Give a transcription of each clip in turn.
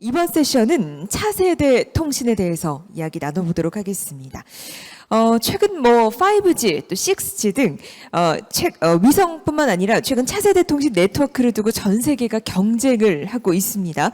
이번 세션은 차세대 통신에 대해서 이야기 나눠보도록 하겠습니다. 최근 5G 또 6G 등 위성뿐만 아니라 최근 차세대 통신 네트워크를 두고 전 세계가 경쟁을 하고 있습니다.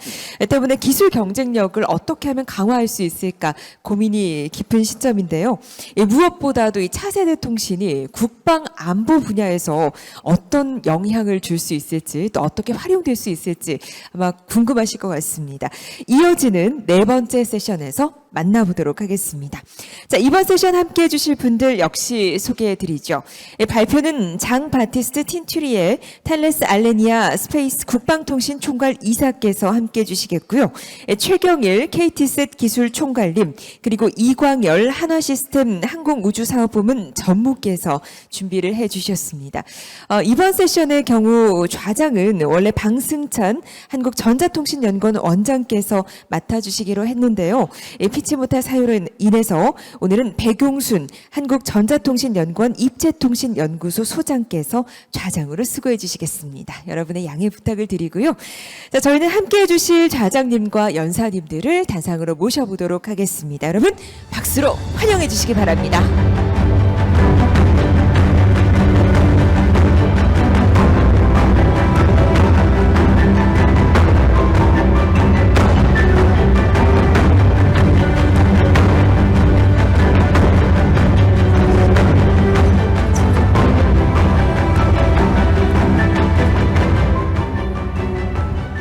때문에 기술 경쟁력을 어떻게 하면 강화할 수 있을까 고민이 깊은 시점인데요. 무엇보다도 이 차세대 통신이 국방 안보 분야에서 어떤 영향을 줄 수 있을지 또 어떻게 활용될 수 있을지 아마 궁금하실 것 같습니다. 이어지는 네 번째 세션에서 만나보도록 하겠습니다. 자, 이번 세션 함께 해주실 분들 역시 소개해드리죠. 발표는 장 바티스트 틴투리의 텔레스 알레니아 스페이스 국방통신 총괄 이사께서 함께 해주시겠고요. 최경일 KT셋 기술 총괄님 그리고 이광열 한화시스템 항공우주사업부문 전무께서 준비를 해주셨습니다. 이번 세션의 경우 좌장은 원래 방승찬 한국전자통신연구원 원장께서 맡아주시기로 했는데요. 피치 못할 사유로 인해서 오늘은 백용순 한국전자통신연구원 입체통신연구소 소장께서 좌장으로 수고해 주시겠습니다. 여러분의 양해 부탁을 드리고요. 자, 저희는 함께 해주실 좌장님과 연사님들을 단상으로 모셔보도록 하겠습니다. 여러분 박수로 환영해 주시기 바랍니다.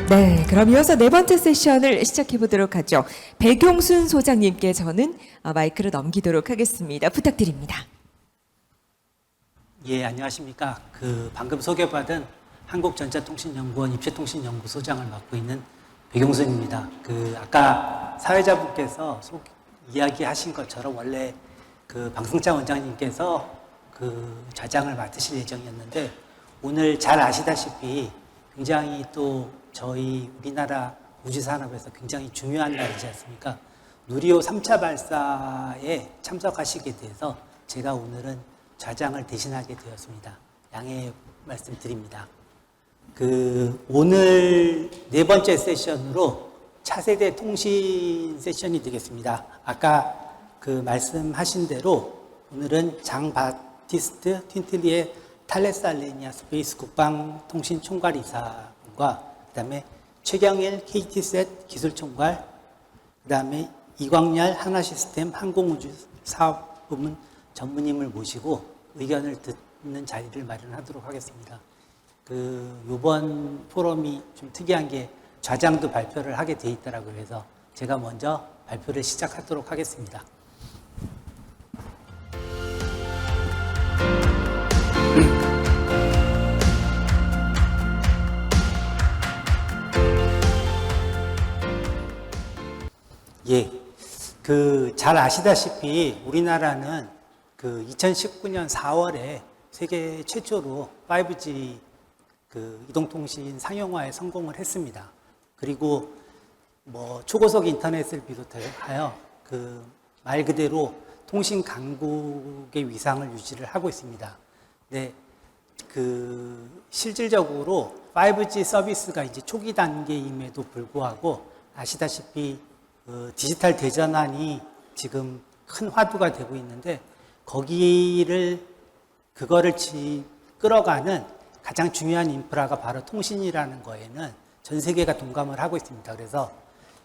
네, 그럼 이어서 네 번째 세션을 시작해 보도록 하죠. 백용순 소장님께 저는 마이크를 넘기도록 하겠습니다. 부탁드립니다. 예, 안녕하십니까. 방금 소개받은 한국전자통신연구원 입체통신연구소장을 맡고 있는 백용순입니다. 아까 사회자분께서 이야기하신 것처럼 원래 방승찬 원장님께서 좌장을 맡으실 예정이었는데 오늘 잘 아시다시피 굉장히 또 저희 우리나라 우주산업에서 굉장히 중요한 날이지 않습니까? 누리호 3차 발사에 참석하시게 돼서 제가 오늘은 좌장을 대신하게 되었습니다. 양해 말씀드립니다. 오늘 네 번째 세션으로 차세대 통신 세션이 되겠습니다. 아까 말씀하신 대로 오늘은 장 바티스트 틴틀리의 탈레스 알레니아 스페이스 국방통신 총괄이사분과 그 다음에 최경일 KT셋 기술총괄, 그 다음에 이광열 한화시스템 항공우주사업부문 전무님을 모시고 의견을 듣는 자리를 마련하도록 하겠습니다. 이번 포럼이 좀 특이한 게 좌장도 발표를 하게 돼 있더라고요. 그래서 제가 먼저 발표를 시작하도록 하겠습니다. 예, 잘 아시다시피 우리나라는 2019년 4월에 세계 최초로 5G 이동통신 상용화에 성공을 했습니다. 그리고 초고속 인터넷을 비롯하여 말 그대로 통신 강국의 위상을 유지를 하고 있습니다. 네, 실질적으로 5G 서비스가 이제 초기 단계임에도 불구하고 아시다시피 디지털 대전환이 지금 큰 화두가 되고 있는데 그거를 끌어가는 가장 중요한 인프라가 바로 통신이라는 거에는 전 세계가 동감을 하고 있습니다. 그래서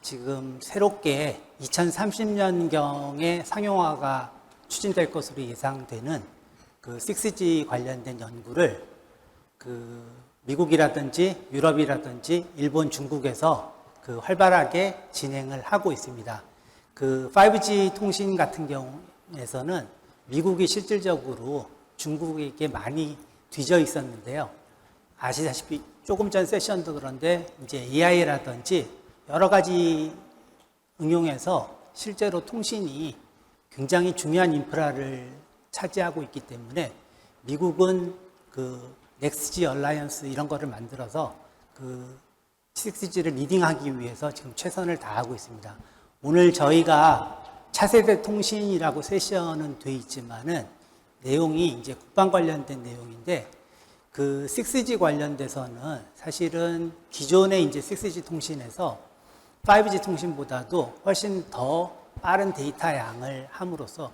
지금 새롭게 2030년경에 상용화가 추진될 것으로 예상되는 6G 관련된 연구를 미국이라든지 유럽이라든지 일본, 중국에서 활발하게 진행을 하고 있습니다. 5G 통신 같은 경우에서는 미국이 실질적으로 중국에게 많이 뒤져 있었는데요. 아시다시피 조금 전 세션도 그런데 이제 AI라든지 여러 가지 응용해서 실제로 통신이 굉장히 중요한 인프라를 차지하고 있기 때문에 미국은 넥스지 얼라이언스 이런 거를 만들어서 6G를 리딩하기 위해서 지금 최선을 다하고 있습니다. 오늘 저희가 차세대 통신이라고 세션은 돼 있지만은 내용이 이제 국방 관련된 내용인데 6G 관련돼서는 사실은 기존의 이제 6G 통신에서 5G 통신보다도 훨씬 더 빠른 데이터 양을 함으로써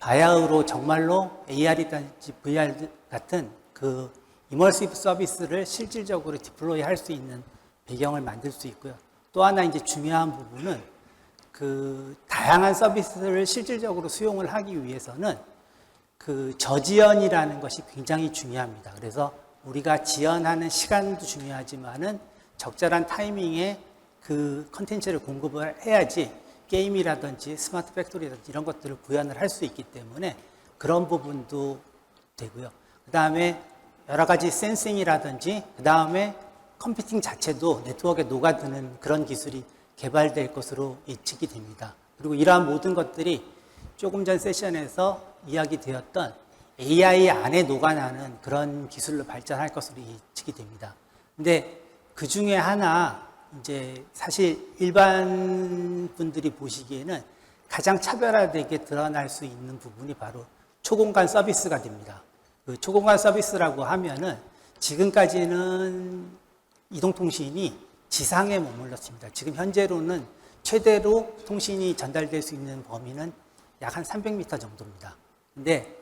바야흐로 정말로 AR이든지 VR 같은 그 이머시브 서비스를 실질적으로 디플로이 할 수 있는 배경을 만들 수 있고요. 또 하나 이제 중요한 부분은 그 다양한 서비스를 실질적으로 수용을 하기 위해서는 그 저지연이라는 것이 굉장히 중요합니다. 그래서 우리가 지연하는 시간도 중요하지만은 적절한 타이밍에 그 컨텐츠를 공급을 해야지 게임이라든지 스마트 팩토리라든지 이런 것들을 구현을 할 수 있기 때문에 그런 부분도 되고요. 그 다음에 여러 가지 센싱이라든지 그 다음에 컴퓨팅 자체도 네트워크에 녹아드는 그런 기술이 개발될 것으로 예측이 됩니다. 그리고 이러한 모든 것들이 조금 전 세션에서 이야기되었던 AI 안에 녹아나는 그런 기술로 발전할 것으로 예측이 됩니다. 근데 그 중에 하나 이제 사실 일반 분들이 보시기에는 가장 차별화되게 드러날 수 있는 부분이 바로 초공간 서비스가 됩니다. 그 초공간 서비스라고 하면은 지금까지는 이동통신이 지상에 머물렀습니다. 지금 현재로는 최대로 통신이 전달될 수 있는 범위는 약 한 300m 정도입니다. 근데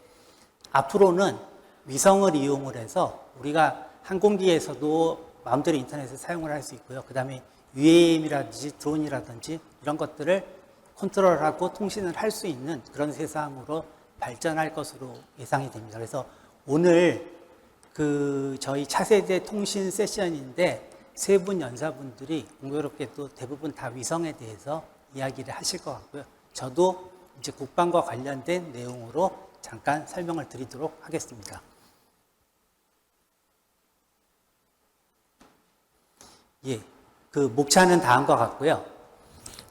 앞으로는 위성을 이용을 해서 우리가 항공기에서도 마음대로 인터넷을 사용을 할 수 있고요. 그 다음에 UAM이라든지 드론이라든지 이런 것들을 컨트롤하고 통신을 할 수 있는 그런 세상으로 발전할 것으로 예상이 됩니다. 그래서 오늘 그 저희 차세대 통신 세션인데 세 분 연사분들이 공교롭게 또 대부분 다 위성에 대해서 이야기를 하실 것 같고요. 저도 이제 국방과 관련된 내용으로 잠깐 설명을 드리도록 하겠습니다. 예, 그 목차는 다음과 같고요.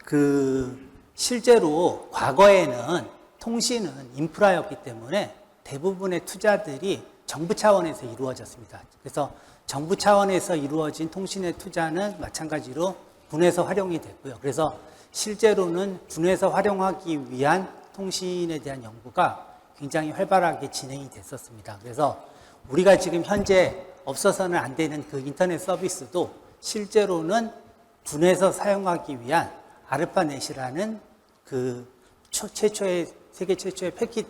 그 실제로 과거에는 통신은 인프라였기 때문에 대부분의 투자들이 정부 차원에서 이루어졌습니다. 그래서 정부 차원에서 이루어진 통신의 투자는 마찬가지로 군에서 활용이 됐고요. 그래서 실제로는 군에서 활용하기 위한 통신에 대한 연구가 굉장히 활발하게 진행이 됐었습니다. 그래서 우리가 지금 현재 없어서는 안 되는 그 인터넷 서비스도 실제로는 군에서 사용하기 위한 아르파넷이라는 그 세계 최초의 패킷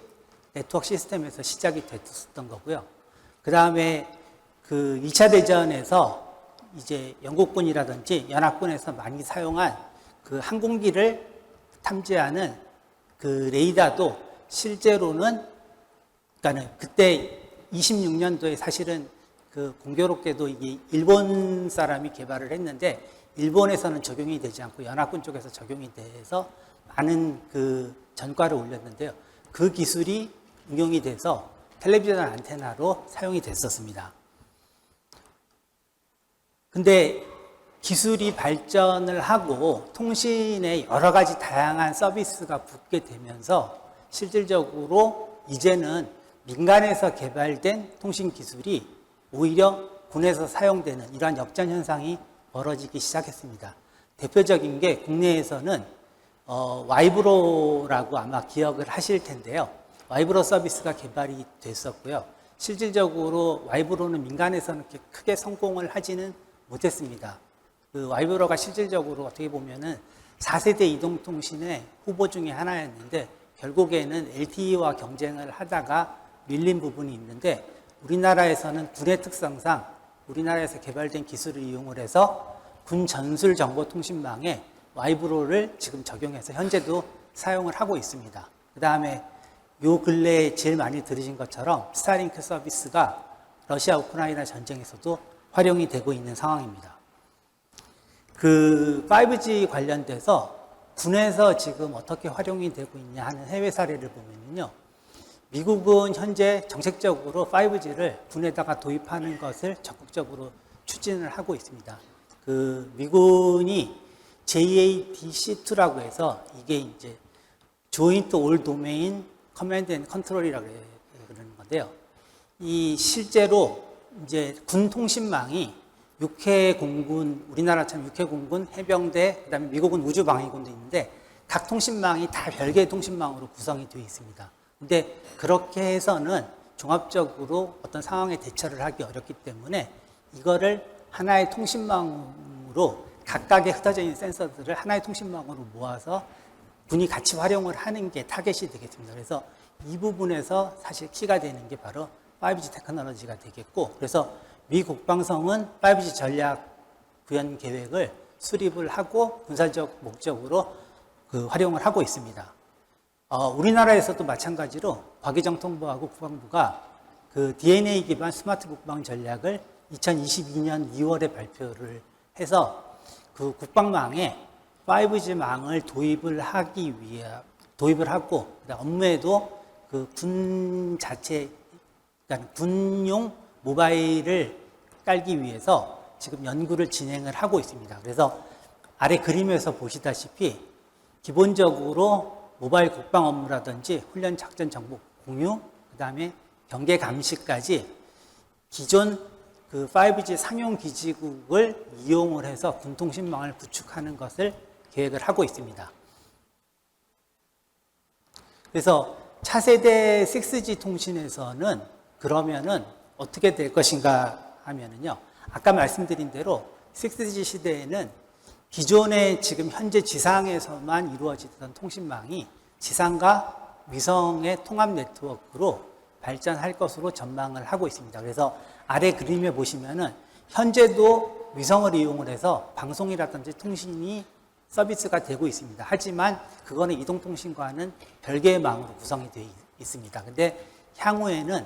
네트워크 시스템에서 시작이 됐었던 거고요. 그 다음에 그 2차 대전에서 이제 영국군이라든지 연합군에서 많이 사용한 그 항공기를 탐지하는 그 레이더도 실제로는 그러니까는 그때 26년도에 사실은 그 공교롭게도 이게 일본 사람이 개발을 했는데 일본에서는 적용이 되지 않고 연합군 쪽에서 적용이 돼서 많은 그 전과를 올렸는데요. 그 기술이 응용이 돼서 텔레비전 안테나로 사용이 됐었습니다. 근데 기술이 발전을 하고 통신에 여러 가지 다양한 서비스가 붙게 되면서 실질적으로 이제는 민간에서 개발된 통신 기술이 오히려 군에서 사용되는 이러한 역전 현상이 벌어지기 시작했습니다. 대표적인 게 국내에서는 와이브로라고 아마 기억을 하실 텐데요. 와이브로 서비스가 개발이 됐었고요. 실질적으로 와이브로는 민간에서는 크게 성공을 하지는 못했습니다. 그 와이브로가 실질적으로 어떻게 보면은 4세대 이동통신의 후보 중에 하나였는데 결국에는 LTE와 경쟁을 하다가 밀린 부분이 있는데 우리나라에서는 군의 특성상 우리나라에서 개발된 기술을 이용을 해서 군 전술 정보 통신망에 와이브로를 지금 적용해서 현재도 사용을 하고 있습니다. 그 다음에 요 근래에 제일 많이 들으신 것처럼 스타링크 서비스가 러시아 우크라이나 전쟁에서도 활용이 되고 있는 상황입니다. 그 5G 관련돼서 군에서 지금 어떻게 활용이 되고 있냐 하는 해외 사례를 보면요. 미국은 현재 정책적으로 5G를 군에다가 도입하는 것을 적극적으로 추진을 하고 있습니다. 그 미군이 JADC2라고 해서 이게 이제 Joint All Domain Command and Control이라고 그러는 건데요. 이 실제로 이제 군 통신망이 육해 공군, 우리나라처럼 육해 공군, 해병대, 그다음에 미국은 우주방위군도 있는데 각 통신망이 다 별개의 통신망으로 구성이 되어 있습니다. 근데 그렇게 해서는 종합적으로 어떤 상황에 대처를 하기 어렵기 때문에 이거를 하나의 통신망으로 각각의 흩어져 있는 센서들을 하나의 통신망으로 모아서 군이 같이 활용을 하는 게 타겟이 되겠습니다. 그래서 이 부분에서 사실 키가 되는 게 바로 5G 테크놀로지가 되겠고, 그래서 미 국방성은 5G 전략 구현 계획을 수립을 하고 군사적 목적으로 활용을 하고 있습니다. 우리나라에서도 마찬가지로 과기정통부하고 국방부가 그 DNA 기반 스마트 국방 전략을 2022년 2월에 발표를 해서 그 국방망에 5G망을 도입을 하고, 업무에도 그 군 자체, 그러니까 군용 모바일을 깔기 위해서 지금 연구를 진행을 하고 있습니다. 그래서 아래 그림에서 보시다시피 기본적으로 모바일 국방 업무라든지 훈련 작전 정보 공유, 그 다음에 경계 감시까지 기존 그 5G 상용 기지국을 이용을 해서 군통신망을 구축하는 것을 계획을 하고 있습니다. 그래서 차세대 6G 통신에서는 그러면은 어떻게 될 것인가 하면은요, 아까 말씀드린 대로 6G 시대에는 기존의 지금 현재 지상에서만 이루어지던 통신망이 지상과 위성의 통합 네트워크로 발전할 것으로 전망을 하고 있습니다. 그래서 아래 그림에 보시면은 현재도 위성을 이용을 해서 방송이라든지 통신이 서비스가 되고 있습니다. 하지만 그거는 이동통신과는 별개의 망으로 구성이 되어 있습니다. 근데 향후에는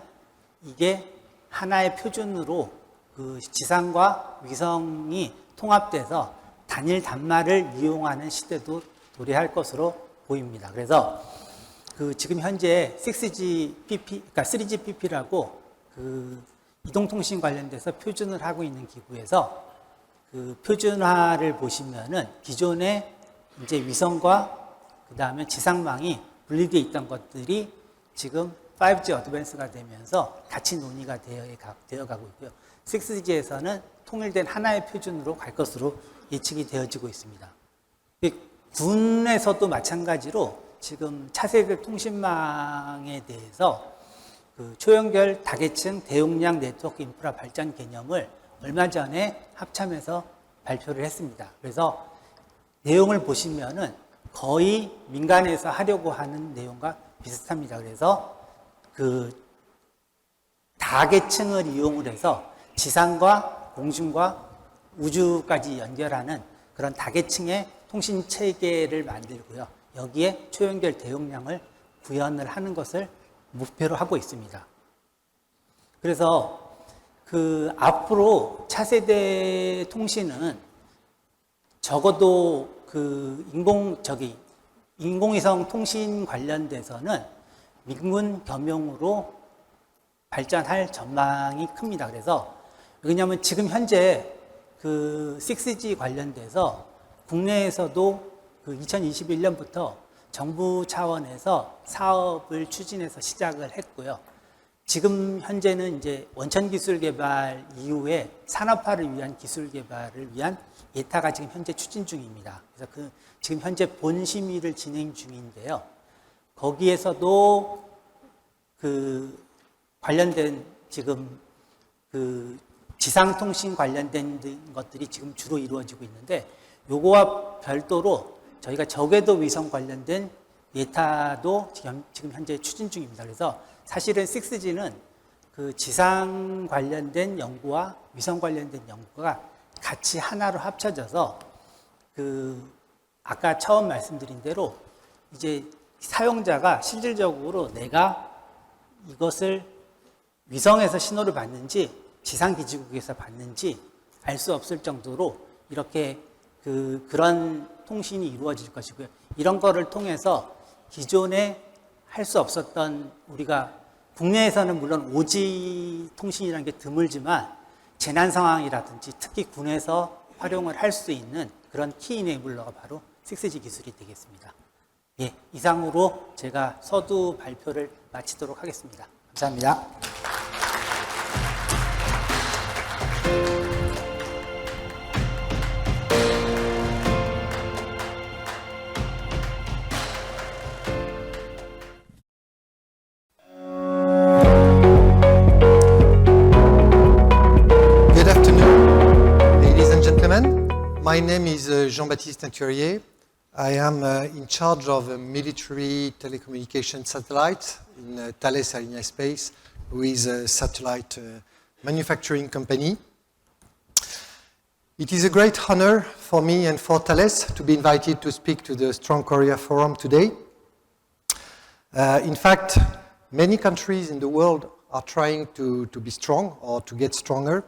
이게 하나의 표준으로 그 지상과 위성이 통합돼서 단일 단말을 이용하는 시대도 도래할 것으로 보입니다. 그래서 그 지금 현재 6GPP, 그러니까 3GPP라고 그 이동통신 관련돼서 표준을 하고 있는 기구에서 그 표준화를 보시면은 기존의 이제 위성과 그 다음에 지상망이 분리되어 있던 것들이 지금 5G 어드밴스가 되면서 같이 논의가 되어 가고 있고요. 6G에서는 통일된 하나의 표준으로 갈 것으로 예측이 되어지고 있습니다. 군에서도 마찬가지로 지금 차세대 통신망에 대해서 그 초연결 다계층 대용량 네트워크 인프라 발전 개념을 얼마 전에 합참에서 발표를 했습니다. 그래서 내용을 보시면은 거의 민간에서 하려고 하는 내용과 비슷합니다. 그래서 그 다계층을 이용을 해서 지상과 공중과 우주까지 연결하는 그런 다계층의 통신 체계를 만들고요. 여기에 초연결 대용량을 구현을 하는 것을 목표로 하고 있습니다. 그래서 그 앞으로 차세대 통신은 적어도 그 인공위성 통신 관련돼서는 민군 겸용으로 발전할 전망이 큽니다. 그래서 왜냐하면 지금 현재 그 6G 관련돼서 국내에서도 그 2021년부터 정부 차원에서 사업을 추진해서 시작을 했고요. 지금 현재는 이제 원천 기술 개발 이후에 산업화를 위한 기술 개발을 위한 예타가 지금 현재 추진 중입니다. 그래서 그 지금 현재 본심의를 진행 중인데요. 거기에서도 그 관련된 지금 그 지상통신 관련된 것들이 지금 주로 이루어지고 있는데, 요거와 별도로 저희가 저궤도 위성 관련된 예타도 지금 현재 추진 중입니다. 그래서 사실은 6G는 그 지상 관련된 연구와 위성 관련된 연구가 같이 하나로 합쳐져서 그 아까 처음 말씀드린 대로 이제 사용자가 실질적으로 내가 이것을 위성에서 신호를 받는지 지상 기지국에서 받는지 알 수 없을 정도로 이렇게 그런 통신이 이루어질 것이고요. 이런 거를 통해서 기존에 할 수 없었던, 우리가 국내에서는 물론 5G 통신이라는 게 드물지만 재난 상황이라든지 특히 군에서 활용을 할 수 있는 그런 키 이네이블러가 바로 6G 기술이 되겠습니다. 예, 이상으로 제가 서두 발표를 마치도록 하겠습니다. 감사합니다. My name is Jean-Baptiste Teinturier. I am in charge of a military telecommunication satellite in Thales Alenia Space, who is a satellite manufacturing company. It is a great honor for me and for Thales to be invited to speak to the Strong Korea Forum today. In fact, many countries in the world are trying to be strong or to get stronger,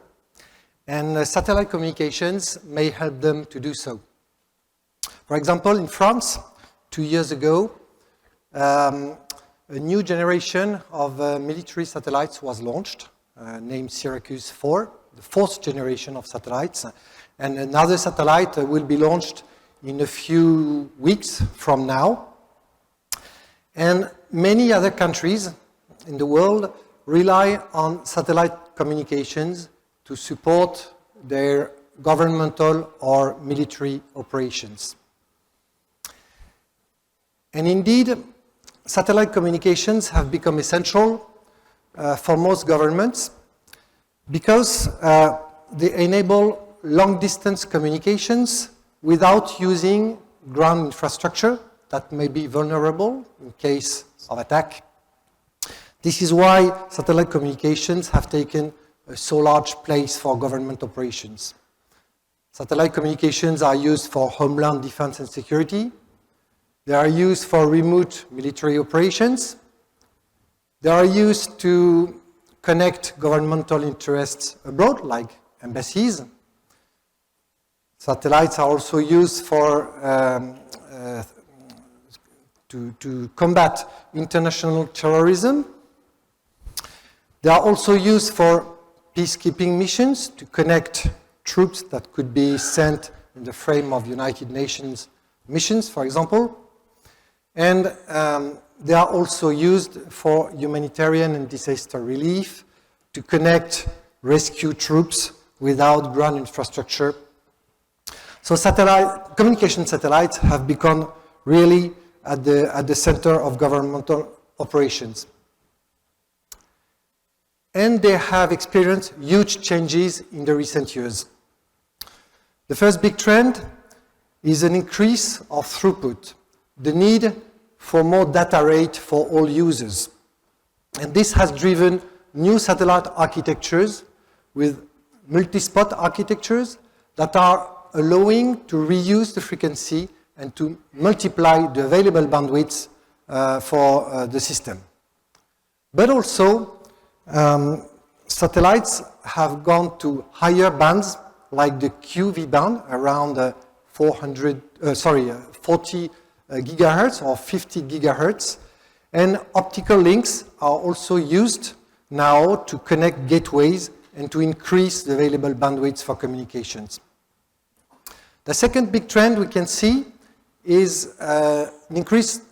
and satellite communications may help them to do so. For example, in France, 2 years ago, a new generation of military satellites was launched, named Syracuse 4, the fourth generation of satellites, and another satellite will be launched in a few weeks from now. And many other countries in the world rely on satellite communications to support their governmental or military operations. And indeed, satellite communications have become essential for most governments because they enable long-distance communications without using ground infrastructure that may be vulnerable in case of attack. This is why satellite communications have taken a so large place for government operations. Satellite communications are used for homeland defense and security. They are used for remote military operations. They are used to connect governmental interests abroad, like embassies. Satellites are also used for to combat international terrorism. They are also used for peacekeeping missions to connect troops that could be sent in the frame of United Nations missions, for example. And they are also used for humanitarian and disaster relief to connect rescue troops without ground infrastructure. So communication satellites have become really at the center of governmental operations. And they have experienced huge changes in the recent years. The first big trend is an increase of throughput, the need for more data rate for all users. And this has driven new satellite architectures with multi-spot architectures that are allowing to reuse the frequency and to multiply the available bandwidths for the system. But also, satellites have gone to higher bands like the QV band around 40 gigahertz or 50 gigahertz, and optical links are also used now to connect gateways and to increase the available bandwidth for communications. The second big trend we can see is an increased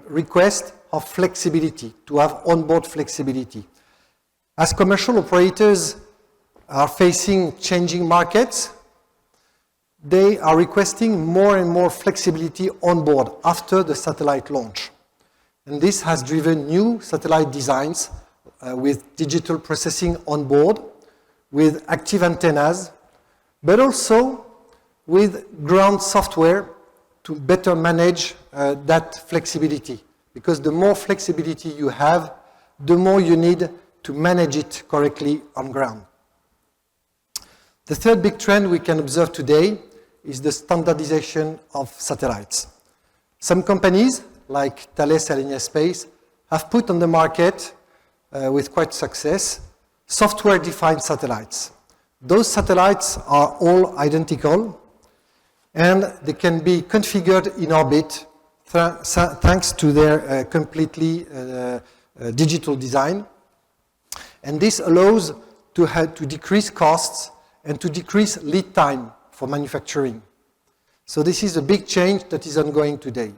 request of flexibility, to have onboard flexibility. As commercial operators are facing changing markets, they are requesting more and more flexibility on board after the satellite launch. And this has driven new satellite designs with digital processing on board, with active antennas, but also with ground software to better manage that flexibility. Because the more flexibility you have, the more you need to manage it correctly on ground. The third big trend we can observe today is the standardization of satellites. Some companies, like Thales Alenia Space, have put on the market, with quite success, software-defined satellites. Those satellites are all identical, and they can be configured in orbit thanks to their completely digital design. And this allows to decrease costs and to decrease lead time for manufacturing. So this is a big change that is ongoing today.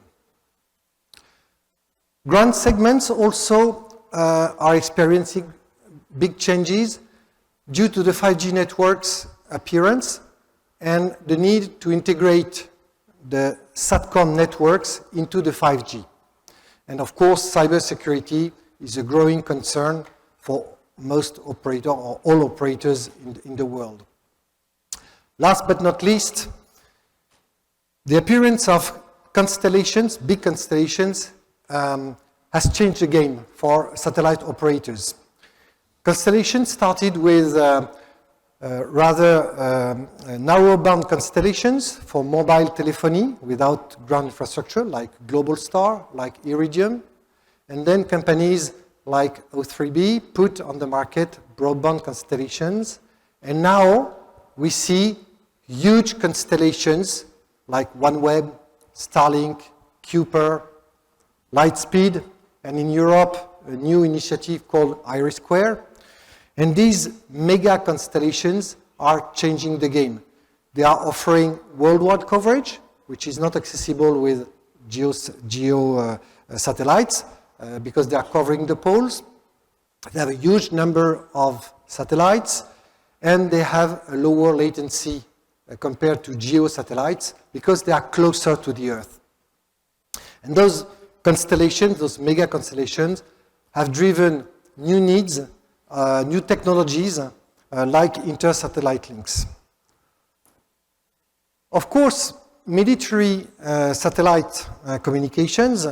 Ground segments also are experiencing big changes due to the 5G network's appearance and the need to integrate the SATCOM networks into the 5G. And of course, cybersecurity is a growing concern for most operators or all operators in the world. Last but not least, The appearance of constellations, big constellations, has changed the game for satellite operators. Constellations started with rather narrow-band constellations for mobile telephony without ground infrastructure, like Globalstar, like Iridium. And then companies like O3b put on the market broadband constellations. And now we see huge constellations like OneWeb, Starlink, Kuiper, Lightspeed, and in Europe, a new initiative called IRIS². And these mega constellations are changing the game. They are offering worldwide coverage, which is not accessible with geo satellites, because they are covering the poles. They have a huge number of satellites, and they have a lower latency compared to geo satellites because they are closer to the Earth. And those constellations, those mega constellations, have driven new needs, new technologies like inter-satellite links. Of course, military satellite communications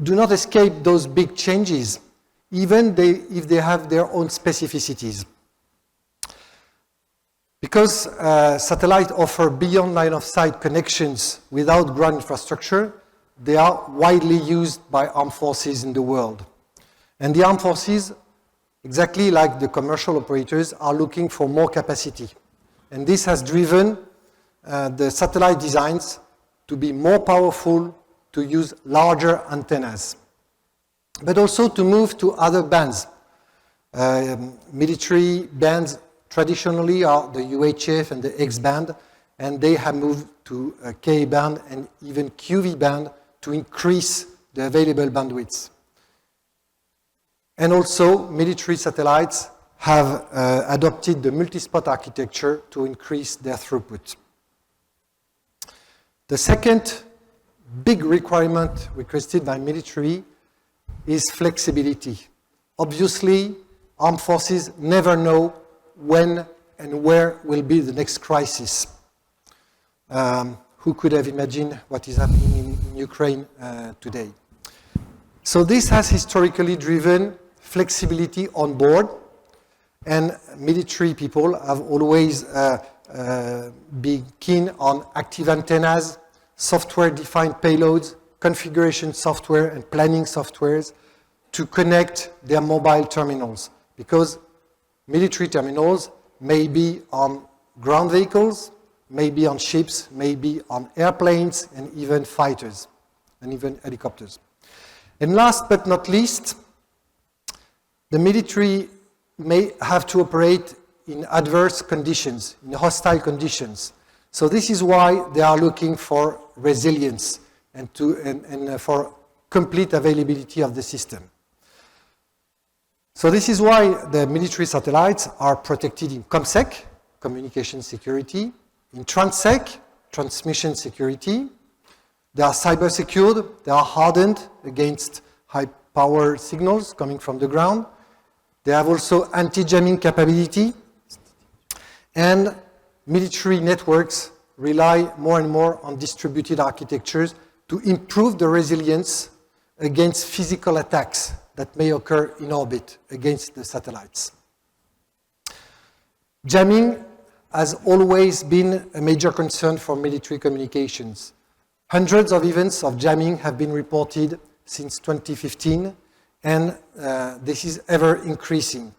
do not escape those big changes, even if they have their own specificities. Because satellites offer beyond line of sight connections without ground infrastructure, they are widely used by armed forces in the world. And the armed forces, exactly like the commercial operators, are looking for more capacity. And this has driven the satellite designs to be more powerful, to use larger antennas, but also to move to other bands. Military bands traditionally are the UHF and the X band, and they have moved to Ka band and even QV band to increase the available bandwidths. And also, military satellites have adopted the multi-spot architecture to increase their throughput. The second big requirement requested by military is flexibility. Obviously, armed forces never know when and where will be the next crisis. Who could have imagined what is happening in Ukraine today? So this has historically driven flexibility on board, and military people have always been keen on active antennas, software-defined payloads, configuration software, and planning softwares to connect their mobile terminals, because military terminals may be on ground vehicles, may be on ships, may be on airplanes, and even fighters, and even helicopters. And last but not least, the military may have to operate in adverse conditions, in hostile conditions. So this is why they are looking for resilience and for complete availability of the system. So this is why the military satellites are protected in ComSec, communication security, in TransSec, transmission security. They are cyber secured, they are hardened against high power signals coming from the ground. They have also anti-jamming capability, and military networks rely more and more on distributed architectures to improve the resilience against physical attacks that may occur in orbit against the satellites. Jamming has always been a major concern for military communications. Hundreds of events of jamming have been reported since 2015, and this is ever increasing.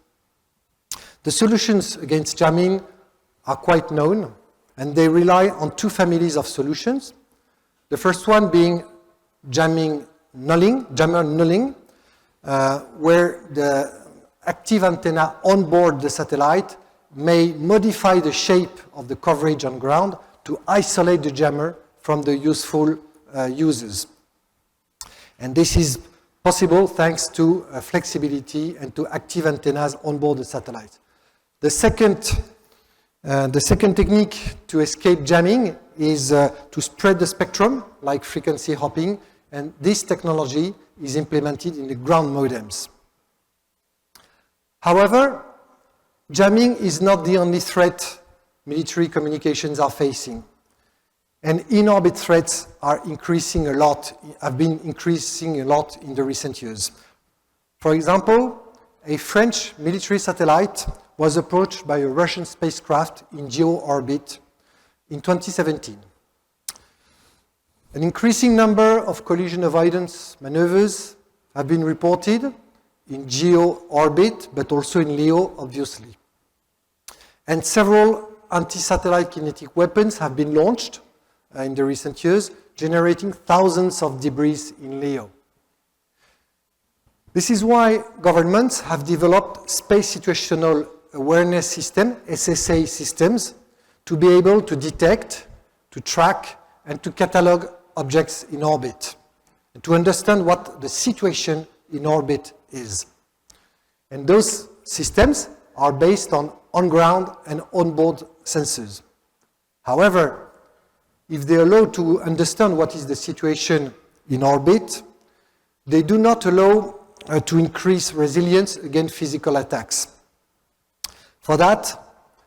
The solutions against jamming are quite known, and they rely on two families of solutions. The first one being jammer nulling, where the active antenna on board the satellite may modify the shape of the coverage on ground to isolate the jammer from the useful users. And this is possible thanks to flexibility and to active antennas on board the satellite. The second technique to escape jamming is to spread the spectrum, like frequency hopping, and this technology is implemented in the ground modems. However, jamming is not the only threat military communications are facing. And in-orbit threats are increasing a lot, have been increasing a lot in the recent years. For example, a French military satellite was approached by a Russian spacecraft in geo orbit in 2017. An increasing number of collision avoidance maneuvers have been reported in geo orbit, but also in LEO, obviously. And several anti-satellite kinetic weapons have been launched in the recent years, generating thousands of debris in LEO. This is why governments have developed space situational awareness system, SSA systems, to be able to detect, to track, and to catalog objects in orbit, and to understand what the situation in orbit is. And those systems are based on ground and on-board sensors. However, if they allow to understand what is the situation in orbit, they do not allow to increase resilience against physical attacks. For that,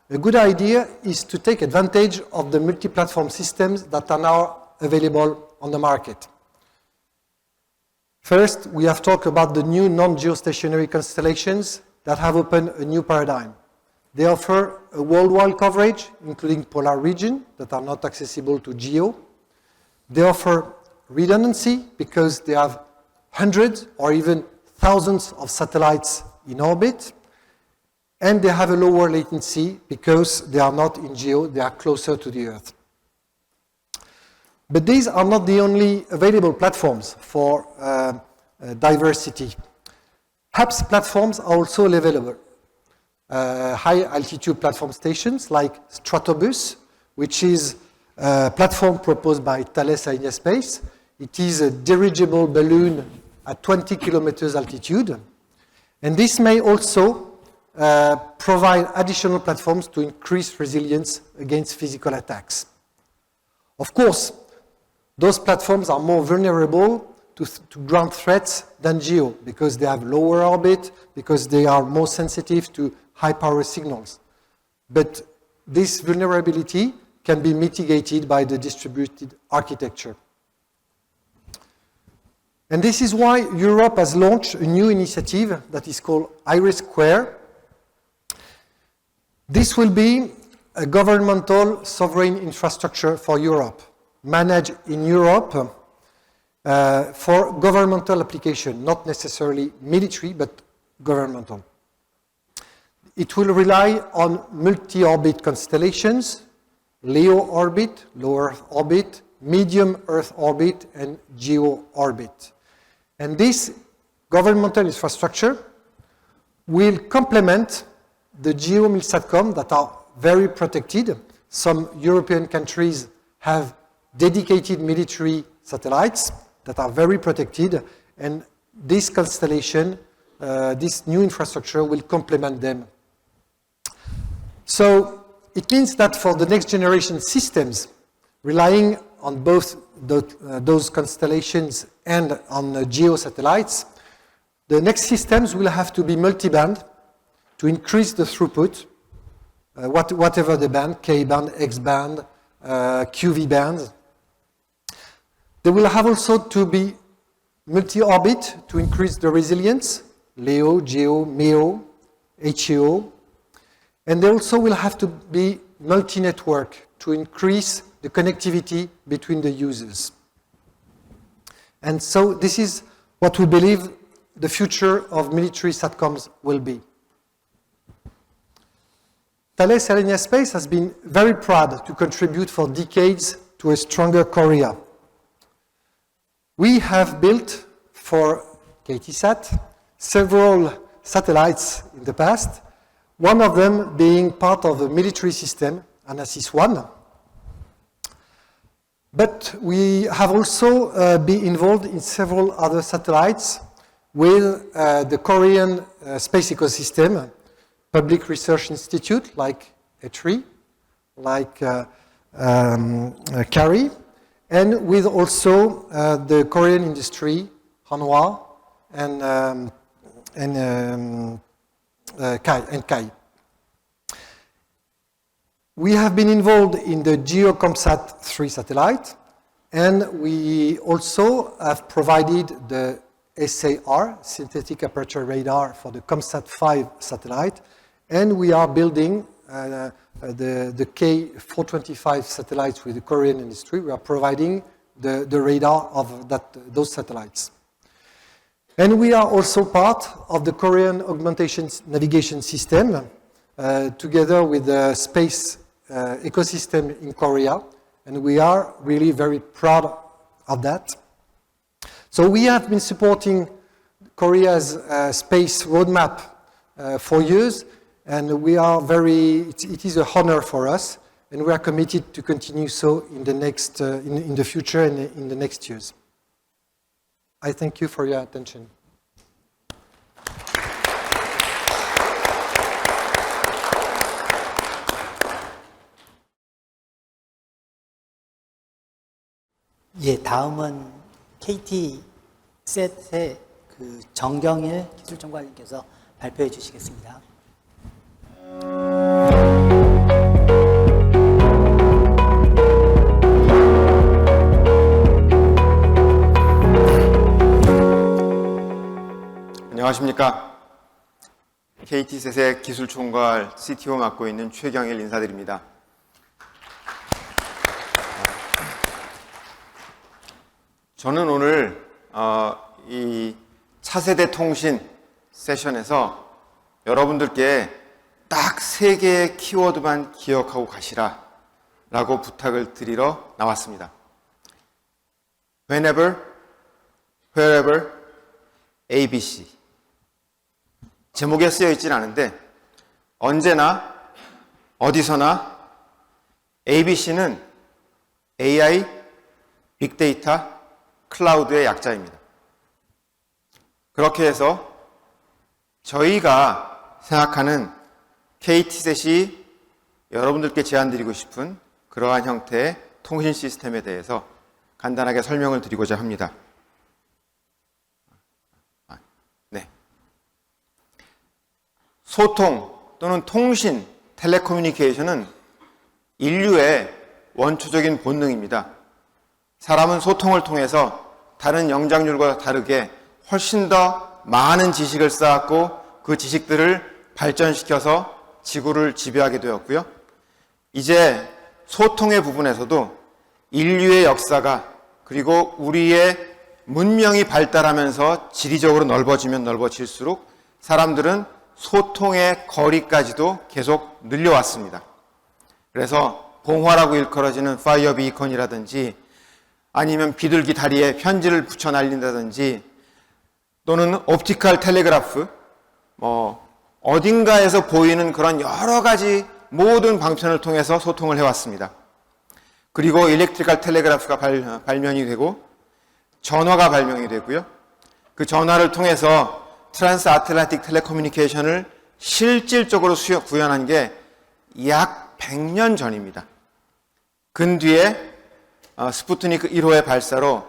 a good idea is to take advantage of the multi-platform systems that are now available on the market. First, we have talked about the new non-geostationary constellations that have opened a new paradigm. They offer a worldwide coverage, including polar regions that are not accessible to GEO. They offer redundancy because they have hundreds or even thousands of satellites in orbit. And they have a lower latency because they are not in GEO, they are closer to the Earth. But these are not the only available platforms for diversity. HAPS platforms are also available. High-altitude platform stations like Stratobus, which is a platform proposed by Thales Alenia Space. It is a dirigible balloon at 20 kilometers altitude. And this may also provide additional platforms to increase resilience against physical attacks. Of course, those platforms are more vulnerable to ground threats than GEO because they have lower orbit, because they are more sensitive to high power signals. But this vulnerability can be mitigated by the distributed architecture. And this is why Europe has launched a new initiative that is called IRIS². This will be a governmental sovereign infrastructure for Europe, managed in Europe for governmental application, not necessarily military, but governmental. It will rely on multi-orbit constellations, LEO orbit, low Earth orbit, medium Earth orbit, and GEO orbit. And this governmental infrastructure will complement the GEO MILSATCOM that are very protected. Some European countries have dedicated military satellites that are very protected, and this constellation, this new infrastructure will complement them. So it means that for the next generation systems, relying on both those constellations and on GEO satellites, the next systems will have to be multi-band to increase the throughput, whatever the band, K-band, X-band, QV band. They will have also to be multi-orbit to increase the resilience, LEO, GEO, MEO, HEO. And they also will have to be multi-network to increase the connectivity between the users. And so this is what we believe the future of military SATCOMs will be. Thales Alenia Space has been very proud to contribute for decades to a stronger Korea. We have built for KTSat several satellites in the past, one of them being part of a military system, ANASYS-1. But we have also been involved in several other satellites with the Korean space ecosystem, Public Research Institute like ETRI, like CARI, and with also the Korean industry, Hanwha, and KAI. We have been involved in the GeoComSat 3 satellite, and we also have provided the SAR, synthetic aperture radar, for the ComSat 5 satellite, and we are building the K425 satellites with the Korean industry. We are providing the radar of those satellites. And we are also part of the Korean Augmentation Navigation System, together with the space ecosystem in Korea, and we are really very proud of that. So we have been supporting Korea's space roadmap for years, and we are it is an honor for us, and we are committed to continue so in the next, in the future and in the next years. I thank you for your attention. 예, 다음은 KT셋의 그 정경일 기술총괄님께서 발표해 주시겠습니다. 안녕하십니까. KT셋의 기술총괄 CTO 맡고 있는 최경일 인사드립니다. 저는 오늘 이 차세대 통신 세션에서 여러분들께 딱 3개의 키워드만 기억하고 가시라 라고 부탁을 드리러 나왔습니다. Whenever, wherever, ABC. 제목에 쓰여 있지는 않은데 언제나 어디서나 ABC는 AI, 빅데이터, 클라우드의 약자입니다. 그렇게 해서 저희가 생각하는 KT셋이 여러분들께 제안드리고 싶은 그러한 형태의 통신 시스템에 대해서 간단하게 설명을 드리고자 합니다. 네. 소통 또는 통신, 텔레커뮤니케이션은 인류의 원초적인 본능입니다. 사람은 소통을 통해서 다른 영장률과 다르게 훨씬 더 많은 지식을 쌓았고 그 지식들을 발전시켜서 지구를 지배하게 되었고요. 이제 소통의 부분에서도 인류의 역사가 그리고 우리의 문명이 발달하면서 지리적으로 넓어지면 넓어질수록 사람들은 소통의 거리까지도 계속 늘려왔습니다. 그래서 봉화라고 일컬어지는 파이어 비건이라든지 아니면 비둘기 다리에 편지를 붙여 날린다든지 또는 옵티컬 텔레그래프, 어딘가에서 보이는 그런 여러 가지 모든 방편을 통해서 소통을 해왔습니다. 그리고 일렉트리컬 텔레그래프가 발명이 되고 전화가 발명이 되고요. 그 전화를 통해서 트랜스 아틀란틱 텔레커뮤니케이션을 실질적으로 구현한 게 약 100년 전입니다. 근뒤에 스푸트니크 1호의 발사로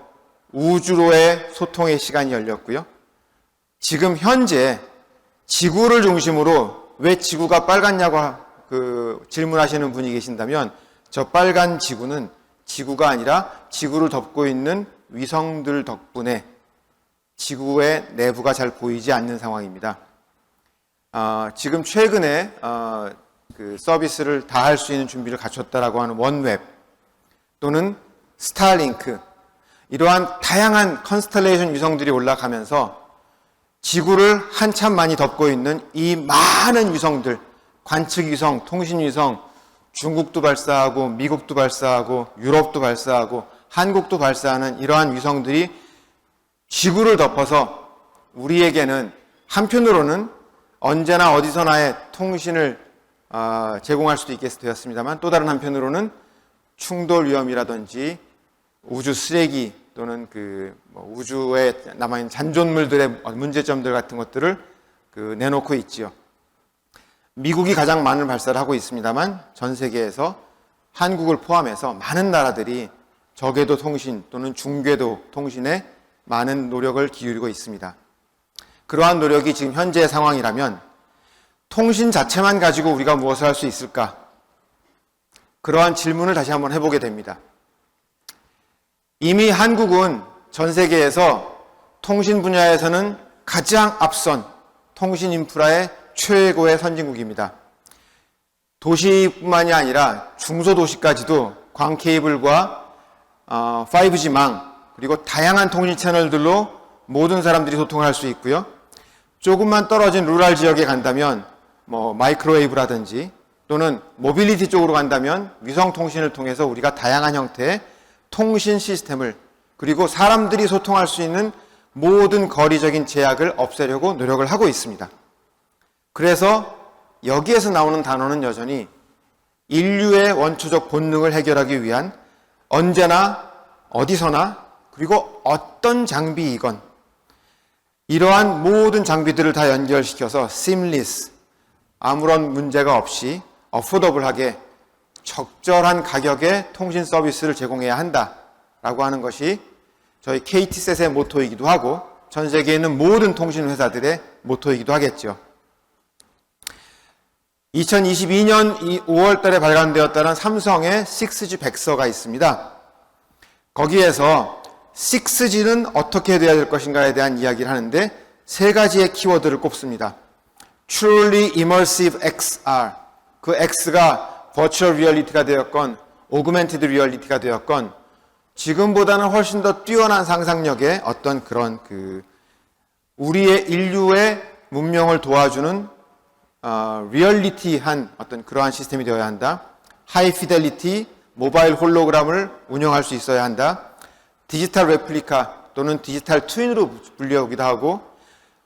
우주로의 소통의 시간이 열렸고요. 지금 현재 지구를 중심으로 왜 지구가 빨갛냐고 질문하시는 분이 계신다면 저 빨간 지구는 지구가 아니라 지구를 덮고 있는 위성들 덕분에 지구의 내부가 잘 보이지 않는 상황입니다. 지금 최근에 그 서비스를 다 할 수 있는 준비를 갖췄다라고 하는 원웹 또는 스타링크, 이러한 다양한 컨스텔레이션 위성들이 올라가면서 지구를 한참 많이 덮고 있는 이 많은 위성들, 관측 위성, 통신 위성, 중국도 발사하고 미국도 발사하고 유럽도 발사하고 한국도 발사하는 이러한 위성들이 지구를 덮어서 우리에게는 한편으로는 언제나 어디서나의 통신을 제공할 수도 있게 되었습니다만 또 다른 한편으로는 충돌 위험이라든지 우주 쓰레기 또는 우주에 남아있는 잔존물들의 문제점들 같은 것들을 내놓고 있지요. 미국이 가장 많은 발사를 하고 있습니다만 전 세계에서 한국을 포함해서 많은 나라들이 저궤도 통신 또는 중궤도 통신에 많은 노력을 기울이고 있습니다. 그러한 노력이 지금 현재의 상황이라면 통신 자체만 가지고 우리가 무엇을 할 수 있을까? 그러한 질문을 다시 한번 해보게 됩니다. 이미 한국은 전 세계에서 통신 분야에서는 가장 앞선 통신 인프라의 최고의 선진국입니다. 도시뿐만이 아니라 중소도시까지도 광 케이블과 5G망 그리고 다양한 통신 채널들로 모든 사람들이 소통할 수 있고요. 조금만 떨어진 루럴 지역에 간다면 마이크로웨이브라든지 또는 모빌리티 쪽으로 간다면 위성통신을 통해서 우리가 다양한 형태의 통신 시스템을 그리고 사람들이 소통할 수 있는 모든 거리적인 제약을 없애려고 노력을 하고 있습니다. 그래서 여기에서 나오는 단어는 여전히 인류의 원초적 본능을 해결하기 위한 언제나 어디서나 그리고 어떤 장비이건 이러한 모든 장비들을 다 연결시켜서 seamless, 아무런 문제가 없이 어포더블하게 적절한 가격의 통신 서비스를 제공해야 한다라고 하는 것이 저희 KT셋의 모토이기도 하고 전 세계에 있는 모든 통신 회사들의 모토이기도 하겠죠. 2022년 5월 달에 발간되었다는 삼성의 6G 백서가 있습니다. 거기에서 6G는 어떻게 되어야 될 것인가에 대한 이야기를 하는데 세 가지의 키워드를 꼽습니다. Truly Immersive XR, 그 X가 Virtual Reality가 되었건 Augmented Reality가 되었건 지금보다는 훨씬 더 뛰어난 상상력의 어떤 그런 우리의 인류의 문명을 도와주는 리얼리티한 어떤 그러한 시스템이 되어야 한다. 하이 피델리티 모바일 홀로그램을 운영할 수 있어야 한다. 디지털 레플리카 또는 디지털 트윈으로 불리우기도 하고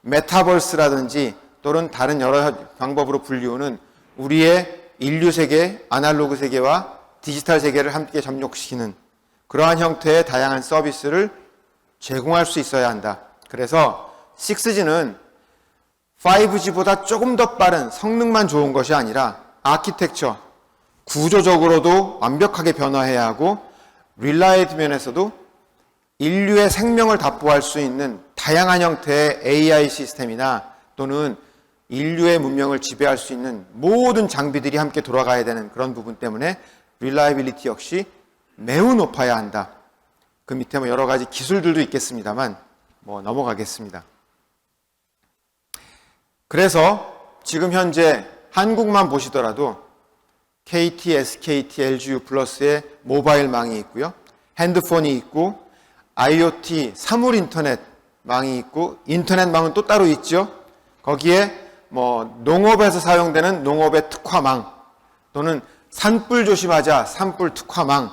메타버스라든지 또는 다른 여러 방법으로 불리우는 우리의 인류 세계, 아날로그 세계와 디지털 세계를 함께 접목시키는 그러한 형태의 다양한 서비스를 제공할 수 있어야 한다. 그래서 6G는 5G보다 조금 더 빠른 성능만 좋은 것이 아니라 아키텍처, 구조적으로도 완벽하게 변화해야 하고 릴라이트 면에서도 인류의 생명을 답보할 수 있는 다양한 형태의 AI 시스템이나 또는 인류의 문명을 지배할 수 있는 모든 장비들이 함께 돌아가야 되는 그런 부분 때문에 릴라이빌리티 역시 매우 높아야 한다. 그 밑에 여러 가지 기술들도 있겠습니다만 넘어가겠습니다. 그래서 지금 현재 한국만 보시더라도 KT, SKT, LGU 플러스의 모바일망이 있고요. 핸드폰이 있고 IoT, 사물 인터넷망이 있고 인터넷망은 또 따로 있죠. 거기에 농업에서 사용되는 농업의 특화망 또는 산불 조심하자 산불 특화망,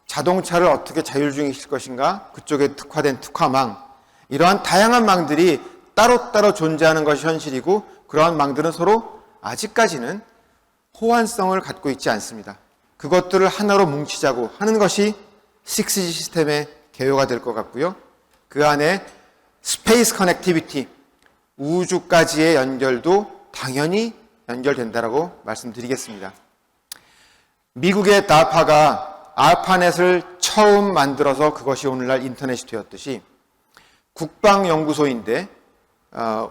자동차를 어떻게 자율주행시킬 것인가 그쪽에 특화된 특화망, 이러한 다양한 망들이 따로따로 존재하는 것이 현실이고 그러한 망들은 서로 아직까지는 호환성을 갖고 있지 않습니다. 그것들을 하나로 뭉치자고 하는 것이 6G 시스템의 개요가 될 것 같고요. 그 안에 스페이스 커넥티비티, 우주까지의 연결도 당연히 연결된다라고 말씀드리겠습니다. 미국의 DARPA가 알파넷을 처음 만들어서 그것이 오늘날 인터넷이 되었듯이 국방연구소인데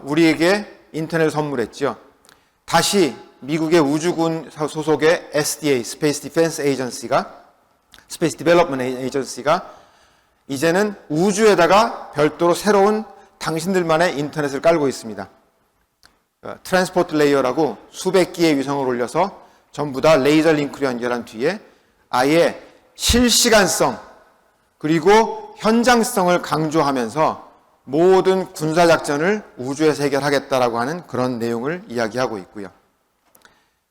우리에게 인터넷을 선물했죠. 다시 미국의 우주군 소속의 SDA, Space Defense Agency가, Space Development Agency가 이제는 우주에다가 별도로 새로운 당신들만의 인터넷을 깔고 있습니다. 트랜스포트 레이어라고 수백 기의 위성을 올려서 전부 다 레이저 링크로 연결한 뒤에 아예 실시간성 그리고 현장성을 강조하면서 모든 군사작전을 우주에서 해결하겠다라고 하는 그런 내용을 이야기하고 있고요.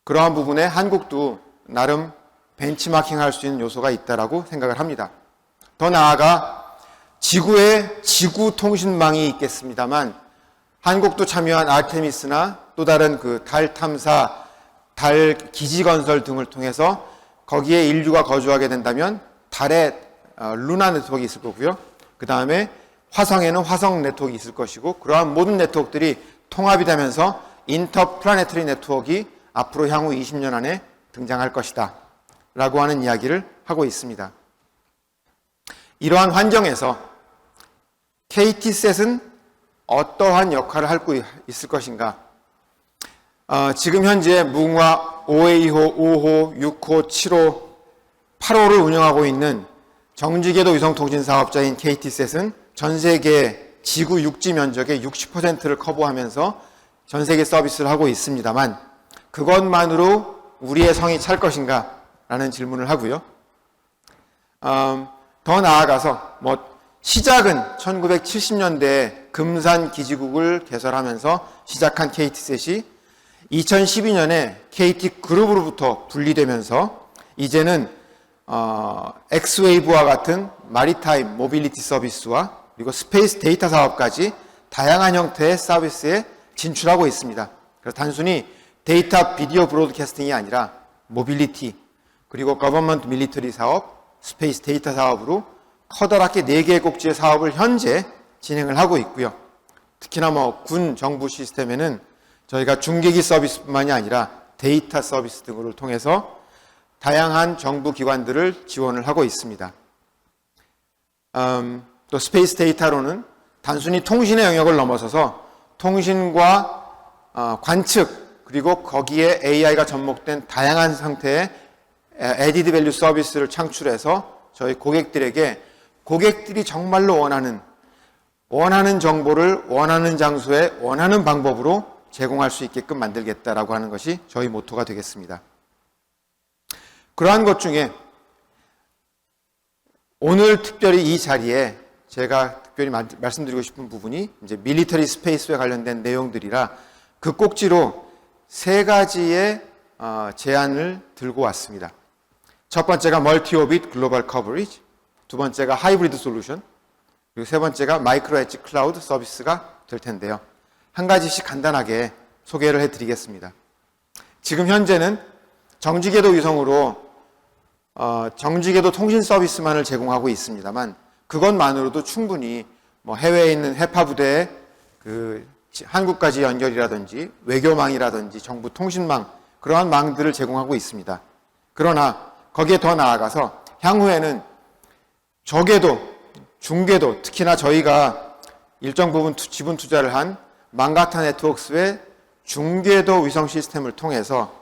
그러한 부분에 한국도 나름 벤치마킹할 수 있는 요소가 있다라고 생각을 합니다. 더 나아가 지구에 지구 통신망이 있겠습니다만 한국도 참여한 아르테미스나 또 다른 달 탐사, 달 기지 건설 등을 통해서 거기에 인류가 거주하게 된다면 달에 루나 네트워크가 있을 거고요. 그 다음에 화성에는 화성 네트워크가 있을 것이고 그러한 모든 네트워크들이 통합이 되면서 인터플라네터리 네트워크가 앞으로 향후 20년 안에 등장할 것이다 라고 하는 이야기를 하고 있습니다. 이러한 환경에서 KT셋은 어떠한 역할을 할 수 있을 것인가? 지금 현재 무궁화 5A 호, 5호, 6호, 7호 8호를 운영하고 있는 정지궤도 위성통신 사업자인 KT셋은 전 세계 지구 육지 면적의 60%를 커버하면서 전 세계 서비스를 하고 있습니다만 그것만으로 우리의 성이 찰 것인가? 라는 질문을 하고요. 더 나아가서 시작은 1970년대에 금산 기지국을 개설하면서 시작한 KT셋이 2012년에 KT그룹으로부터 분리되면서 이제는 엑스웨이브와 같은 마리타임 모빌리티 서비스와 그리고 스페이스 데이터 사업까지 다양한 형태의 서비스에 진출하고 있습니다. 그래서 단순히 데이터 비디오 브로드캐스팅이 아니라 모빌리티 그리고 거버먼트 밀리터리 사업, 스페이스 데이터 사업으로 커다랗게 4개의 꼭지의 사업을 현재 진행을 하고 있고요. 특히나 군 정부 시스템에는 저희가 중계기 서비스뿐만이 아니라 데이터 서비스 등을 통해서 다양한 정부 기관들을 지원을 하고 있습니다. 또 스페이스 데이터로는 단순히 통신의 영역을 넘어서서 통신과 관측 그리고 거기에 AI가 접목된 다양한 형태의 에디드 밸류 서비스를 창출해서 저희 고객들이 정말로 원하는 정보를 원하는 장소에 원하는 방법으로 제공할 수 있게끔 만들겠다라고 하는 것이 저희 모토가 되겠습니다. 그러한 것 중에 오늘 특별히 이 자리에 제가 특별히 말씀드리고 싶은 부분이 이제 밀리터리 스페이스에 관련된 내용들이라 그 꼭지로 3가지의 제안을 들고 왔습니다. 첫 번째가 멀티오빗 글로벌 커버리지, 두 번째가 하이브리드 솔루션, 그리고 세 번째가 마이크로 엣지 클라우드 서비스가 될 텐데요. 한 가지씩 간단하게 소개를 해드리겠습니다. 지금 현재는 정지궤도 위성으로 정지궤도 통신 서비스만을 제공하고 있습니다만 그것만으로도 충분히 해외에 있는 해파 부대에 한국까지 연결이라든지 외교망이라든지 정부 통신망 그러한 망들을 제공하고 있습니다. 그러나 거기에 더 나아가서 향후에는 저궤도, 중궤도, 특히나 저희가 일정 부분 지분 투자를 한 망가타 네트워크스의 중궤도 위성 시스템을 통해서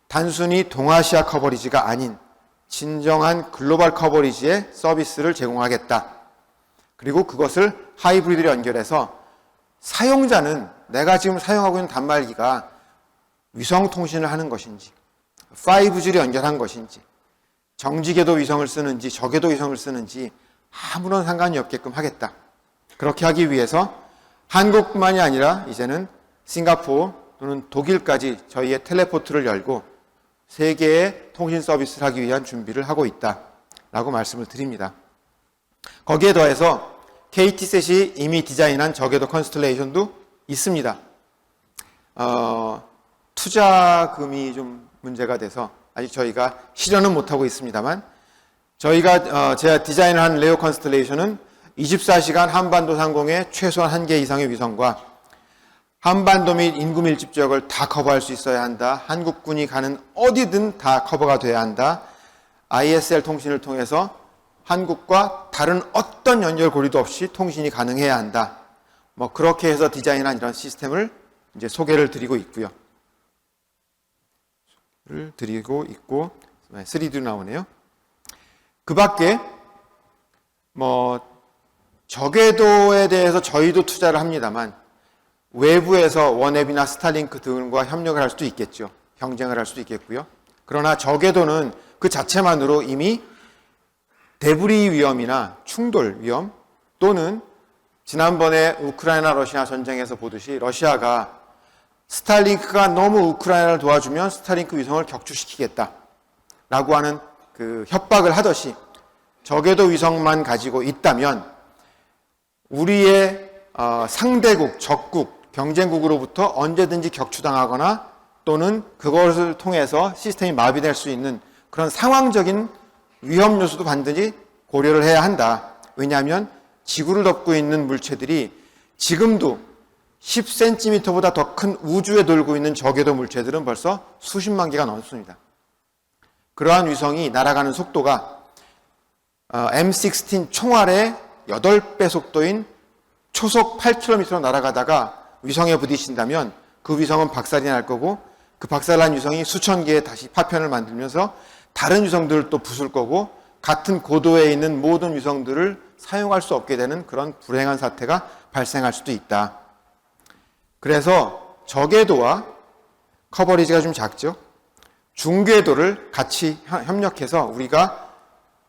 단순히 동아시아 커버리지가 아닌 진정한 글로벌 커버리지의 서비스를 제공하겠다. 그리고 그것을 하이브리드로 연결해서 사용자는 내가 지금 사용하고 있는 단말기가 위성 통신을 하는 것인지 5G를 연결한 것인지 정지궤도 위성을 쓰는지 저궤도 위성을 쓰는지 아무런 상관이 없게끔 하겠다. 그렇게 하기 위해서 한국뿐만이 아니라 이제는 싱가포르 또는 독일까지 저희의 텔레포트를 열고 세계의 통신 서비스를 하기 위한 준비를 하고 있다라고 말씀을 드립니다. 거기에 더해서 KT셋이 이미 디자인한 저궤도 컨스텔레이션도 있습니다. 투자금이 좀 문제가 돼서 아직 저희가 실현은 못하고 있습니다만 제가 디자인을 한 레오 컨스텔레이션은 24시간 한반도 상공에 최소한 1개 이상의 위성과 한반도 및 인구 밀집 지역을 다 커버할 수 있어야 한다. 한국군이 가는 어디든 다 커버가 돼야 한다. ISL 통신을 통해서 한국과 다른 어떤 연결고리도 없이 통신이 가능해야 한다. 그렇게 해서 디자인한 이런 시스템을 이제 소개를 드리고 있고요. 3D로 나오네요. 그 밖에 저궤도에 대해서 저희도 투자를 합니다만 외부에서 원앱이나 스타링크 등과 협력을 할 수도 있겠죠. 경쟁을 할 수도 있겠고요. 그러나 저궤도는 그 자체만으로 이미 데브리 위험이나 충돌 위험 또는 지난번에 우크라이나 러시아 전쟁에서 보듯이 러시아가 스타링크가 너무 우크라이나를 도와주면 스타링크 위성을 격추시키겠다라고 하는 그 협박을 하듯이 저궤도 위성만 가지고 있다면 우리의 상대국, 적국, 경쟁국으로부터 언제든지 격추당하거나 또는 그것을 통해서 시스템이 마비될 수 있는 그런 상황적인 위험 요소도 반드시 고려를 해야 한다. 왜냐하면 지구를 덮고 있는 물체들이 지금도 10cm보다 더 큰 우주에 돌고 있는 저궤도 물체들은 벌써 수십만 개가 넘습니다. 그러한 위성이 날아가는 속도가 M16 총알의 8배 속도인 초속 8km로 날아가다가 위성에 부딪힌다면 그 위성은 박살이 날 거고 그 박살난 위성이 수천 개의 다시 파편을 만들면서 다른 위성들을 또 부술 거고 같은 고도에 있는 모든 위성들을 사용할 수 없게 되는 그런 불행한 사태가 발생할 수도 있다. 그래서 저궤도와 커버리지가 좀 작죠. 중궤도를 같이 협력해서 우리가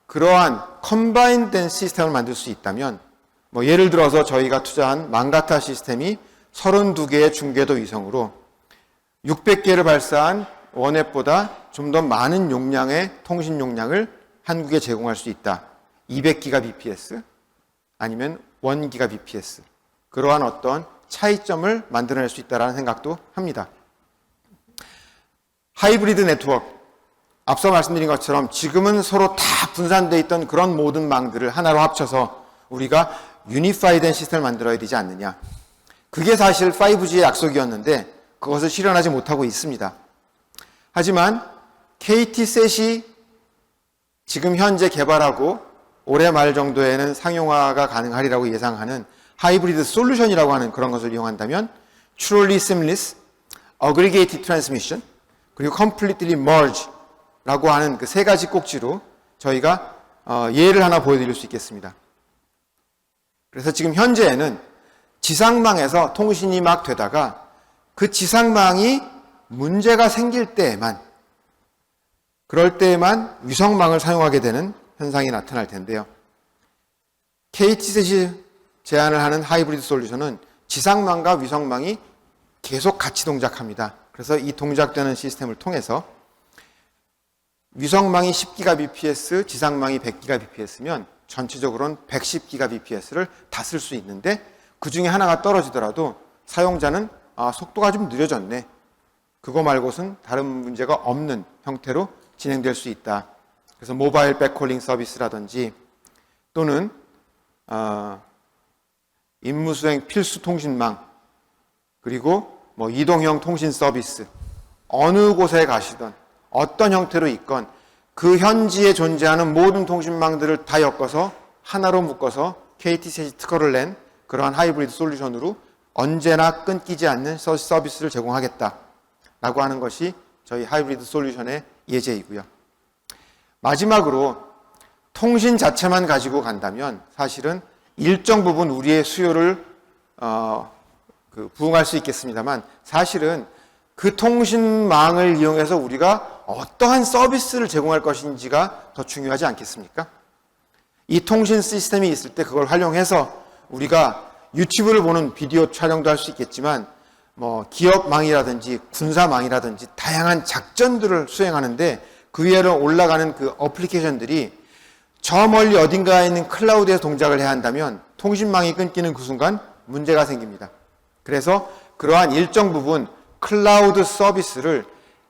그러한 컴바인된 시스템을 만들 수 있다면, 뭐 예를 들어서 저희가 투자한 망가타 시스템이 32개의 중궤도 위성으로 600개를 발사한 원앱보다 좀 더 많은 용량의 통신 용량을 한국에 제공할 수 있다. 200GBps 아니면 1GBps. 그러한 어떤 차이점을 만들어낼 수 있다는 생각도 합니다. 하이브리드 네트워크, 앞서 말씀드린 것처럼 지금은 서로 다 분산되어 있던 그런 모든 망들을 하나로 합쳐서 우리가 유니파이된 시스템을 만들어야 되지 않느냐. 그게 사실 5G의 약속이었는데 그것을 실현하지 못하고 있습니다. 하지만 KT셋이 지금 현재 개발하고 올해 말 정도에는 상용화가 가능하리라고 예상하는 하이브리드 솔루션이라고 하는 그런 것을 이용한다면 Truly Seamless, Aggregated Transmission, 그리고 Completely Merge 라고 하는 그 세 가지 꼭지로 저희가 예를 하나 보여드릴 수 있겠습니다. 그래서 지금 현재에는 지상망에서 통신이 막 되다가 그 지상망이 문제가 생길 때에만, 그럴 때에만 위성망을 사용하게 되는 현상이 나타날 텐데요. KT셋이 제안을 하는 하이브리드 솔루션은 지상망과 위성망이 계속 같이 동작합니다. 그래서 이 동작되는 시스템을 통해서 위성망이 10GBps, 지상망이 100GBps면 전체적으로는 110GBps를 다 쓸 수 있는데 그 중에 하나가 떨어지더라도 사용자는 속도가 좀 느려졌네. 그거 말고는 다른 문제가 없는 형태로 진행될 수 있다. 그래서 모바일 백홀링 서비스라든지 또는 임무수행 필수 통신망, 그리고 뭐 이동형 통신 서비스, 어느 곳에 가시든 어떤 형태로 있건 그 현지에 존재하는 모든 통신망들을 다 엮어서 하나로 묶어서 KT셋이 특허를 낸 그러한 하이브리드 솔루션으로 언제나 끊기지 않는 서비스를 제공하겠다라고 하는 것이 저희 하이브리드 솔루션의 예제이고요. 마지막으로 통신 자체만 가지고 간다면 사실은 일정 부분 우리의 수요를 부응할 수 있겠습니다만 사실은 그 통신망을 이용해서 우리가 어떠한 서비스를 제공할 것인지가 더 중요하지 않겠습니까? 이 통신 시스템이 있을 때 그걸 활용해서 우리가 유튜브를 보는 비디오 촬영도 할 수 있겠지만 뭐 기업망이라든지 군사망이라든지 다양한 작전들을 수행하는데 그 위로 올라가는 그 어플리케이션들이 저 멀리 어딘가에 있는 클라우드에서 동작을 해야 한다면 통신망이 끊기는 그 순간 문제가 생깁니다. 그래서 그러한 일정 부분 클라우드 서비스를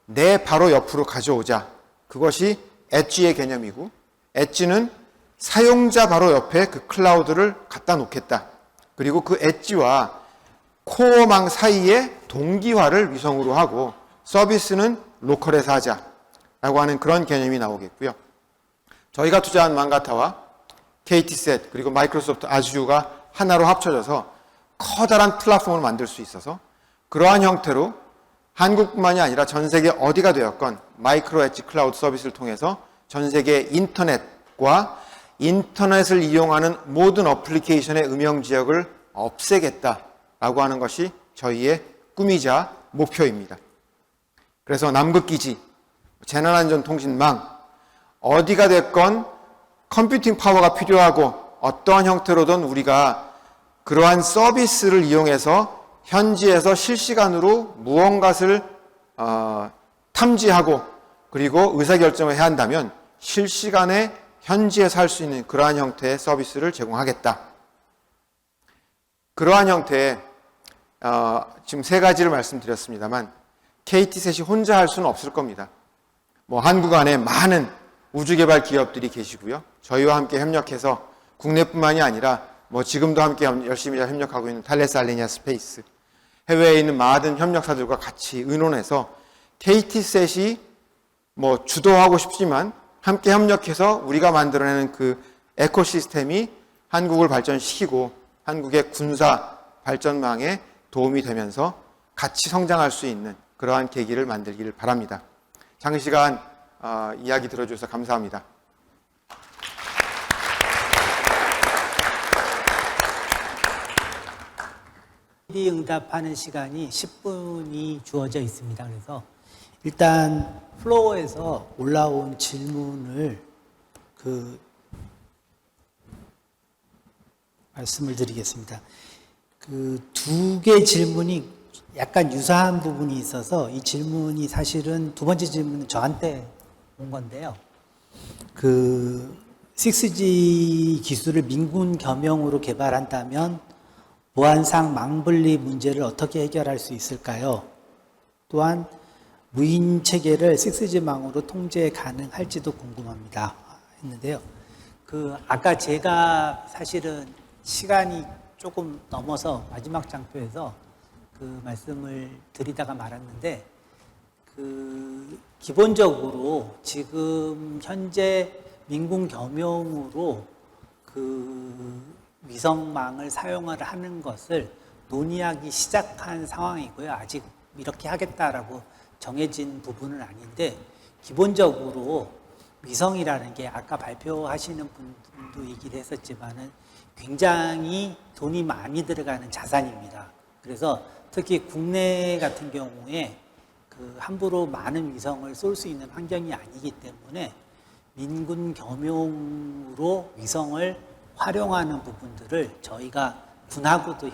내 바로 옆으로 가져오자. 그것이 엣지의 개념이고, 엣지는 사용자 바로 옆에 그 클라우드를 갖다 놓겠다. 그리고 그 엣지와 코어망 사이에 동기화를 위성으로 하고 서비스는 로컬에서 하자라고 하는 그런 개념이 나오겠고요. 저희가 투자한 망가타와 KT셋 그리고 마이크로소프트 아주가 하나로 합쳐져서 커다란 플랫폼을 만들 수 있어서 그러한 형태로 한국뿐만이 아니라 전 세계 어디가 되었건 마이크로 엣지 클라우드 서비스를 통해서 전 세계 인터넷과 인터넷을 이용하는 모든 어플리케이션의 음영 지역을 없애겠다라고 하는 것이 저희의 꿈이자 목표입니다. 그래서 남극기지, 재난안전통신망, 어디가 됐건 컴퓨팅 파워가 필요하고 어떠한 형태로든 우리가 그러한 서비스를 이용해서 현지에서 실시간으로 무언가를 탐지하고 그리고 의사결정을 해야 한다면 실시간에 현지에서 할 수 있는 그러한 형태의 서비스를 제공하겠다. 그러한 형태의 지금 세 가지를 말씀드렸습니다만 KT셋이 혼자 할 수는 없을 겁니다. 뭐 한국 안에 많은 우주개발 기업들이 계시고요. 저희와 함께 협력해서 국내뿐만이 아니라 뭐 지금도 함께 열심히 협력하고 있는 탈레스 알레니아 스페이스, 해외에 있는 많은 협력사들과 같이 의논해서 KT셋이 뭐 주도하고 싶지만 함께 협력해서 우리가 만들어내는 그 에코시스템이 한국을 발전시키고 한국의 군사 발전망에 도움이 되면서 같이 성장할 수 있는 그러한 계기를 만들기를 바랍니다. 장시간 이야기 들어주셔서 감사합니다. 응답하는 시간이 10분이 주어져 있습니다. 그래서 일단 플로어에서 올라온 질문을 말씀을 드리겠습니다. 두 개 질문이 약간 유사한 부분이 있어서 이 질문이 사실은 두 번째 질문은 저한테 온 건데요. 6G 기술을 민군 겸용으로 개발한다면 보안상 망분리 문제를 어떻게 해결할 수 있을까요? 또한 무인 체계를 6G망으로 통제 가능할지도 궁금합니다. 했는데요. 아까 제가 사실은 시간이 조금 넘어서 마지막 장표에서 말씀을 드리다가 말았는데, 기본적으로 지금 현재 민군 겸용으로 위성망을 사용을 하는 것을 논의하기 시작한 상황이고요. 아직 이렇게 하겠다라고 정해진 부분은 아닌데, 기본적으로 위성이라는 게 아까 발표하시는 분도 얘기를 했었지만은 굉장히 돈이 많이 들어가는 자산입니다. 그래서 특히 국내 같은 경우에 함부로 많은 위성을 쏠 수 있는 환경이 아니기 때문에 민군 겸용으로 위성을 활용하는 부분들을 저희가 군하고도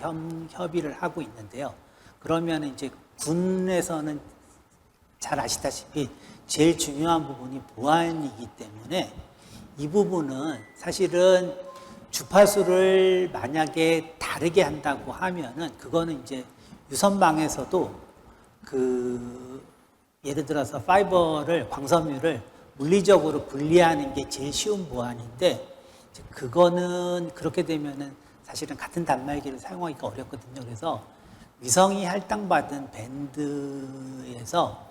협의를 하고 있는데요. 그러면 이제 군에서는 잘 아시다시피 제일 중요한 부분이 보안이기 때문에 이 부분은 사실은 주파수를 만약에 다르게 한다고 하면은 그거는 이제 유선망에서도 예를 들어서 파이버를 광섬유를 물리적으로 분리하는 게 제일 쉬운 보안인데, 그거는 그렇게 되면은 사실은 같은 단말기를 사용하기가 어렵거든요. 그래서 위성이 할당받은 밴드에서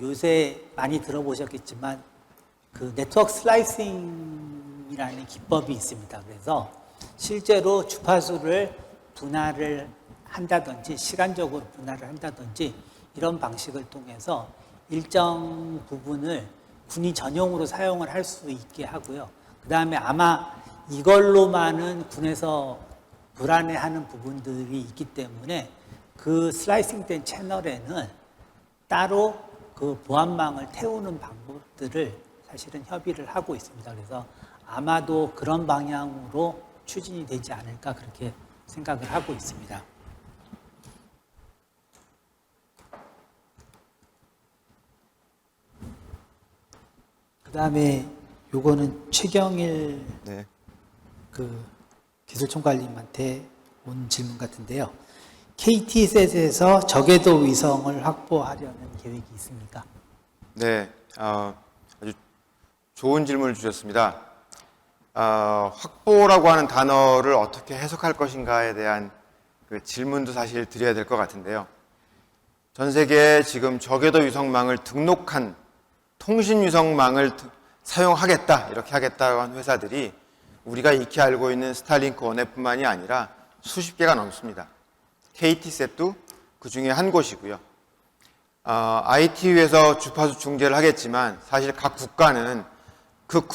요새 많이 들어보셨겠지만 네트워크 슬라이싱이라는 기법이 있습니다. 그래서 실제로 주파수를 분할을 한다든지 시간적으로 분할을 한다든지 이런 방식을 통해서 일정 부분을 군이 전용으로 사용을 할 수 있게 하고요. 그 다음에 아마 이걸로만은 군에서 불안해하는 부분들이 있기 때문에 슬라이싱된 채널에는 따로 보안망을 태우는 방법들을 사실은 협의를 하고 있습니다. 그래서 아마도 그런 방향으로 추진이 되지 않을까 그렇게 생각을 하고 있습니다. 그 다음에 요거는 최경일 네. 기술총괄님한테 온 질문 같은데요. KT셋에서 저궤도 위성을 확보하려는 계획이 있습니까? 네, 아주 좋은 질문을 주셨습니다. 확보라고 하는 단어를 어떻게 해석할 것인가에 대한 질문도 사실 드려야 될 것 같은데요. 전 세계에 지금 저궤도 위성망을 등록한 통신 위성망을 사용하겠다, 이렇게 하겠다고 한 회사들이 우리가 익히 알고 있는 스타링크 원앱뿐만이 아니라 수십 개가 넘습니다. KT셋도 그 중에 한 곳이고요. ITU에서 주파수 중재를 하겠지만 사실 각 국가는 그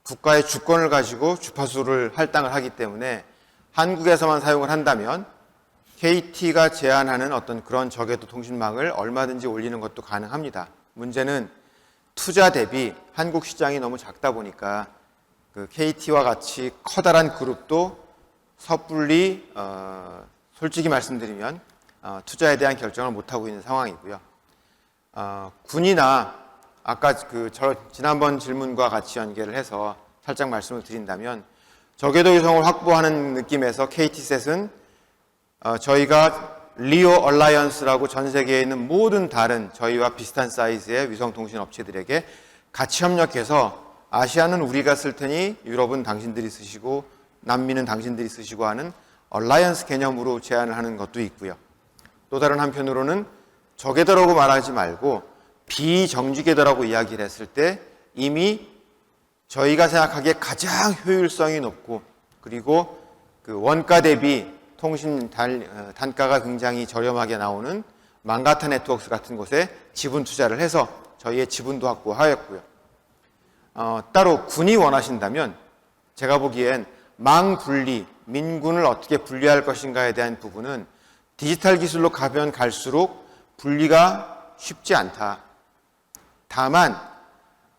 국가의 주권을 가지고 주파수를 할당을 하기 때문에 한국에서만 사용을 한다면 KT가 제안하는 어떤 그런 저궤도 통신망을 얼마든지 올리는 것도 가능합니다. 문제는 투자 대비 한국 시장이 너무 작다 보니까 KT와 같이 커다란 그룹도 섣불리 솔직히 말씀드리면 투자에 대한 결정을 못하고 있는 상황이고요. 군이나 아까 지난번 질문과 같이 연계를 해서 살짝 말씀을 드린다면 저궤도 위성을 확보하는 느낌에서 KT셋은 저희가 리오 얼라이언스라고 전 세계에 있는 모든 다른 저희와 비슷한 사이즈의 위성통신 업체들에게 같이 협력해서 아시아는 우리가 쓸 테니 유럽은 당신들이 쓰시고 남미는 당신들이 쓰시고 하는 얼라이언스 개념으로 제안을 하는 것도 있고요. 또 다른 한편으로는 저궤도라고 말하지 말고 비정지궤도라고 이야기를 했을 때 이미 저희가 생각하기에 가장 효율성이 높고 그리고 원가 대비 통신 단가가 굉장히 저렴하게 나오는 망가타 네트워크스 같은 곳에 지분 투자를 해서 저희의 지분도 확보하였고요. 따로 군이 원하신다면 제가 보기엔 망 분리, 민군을 어떻게 분리할 것인가에 대한 부분은 디지털 기술로 가면 갈수록 분리가 쉽지 않다. 다만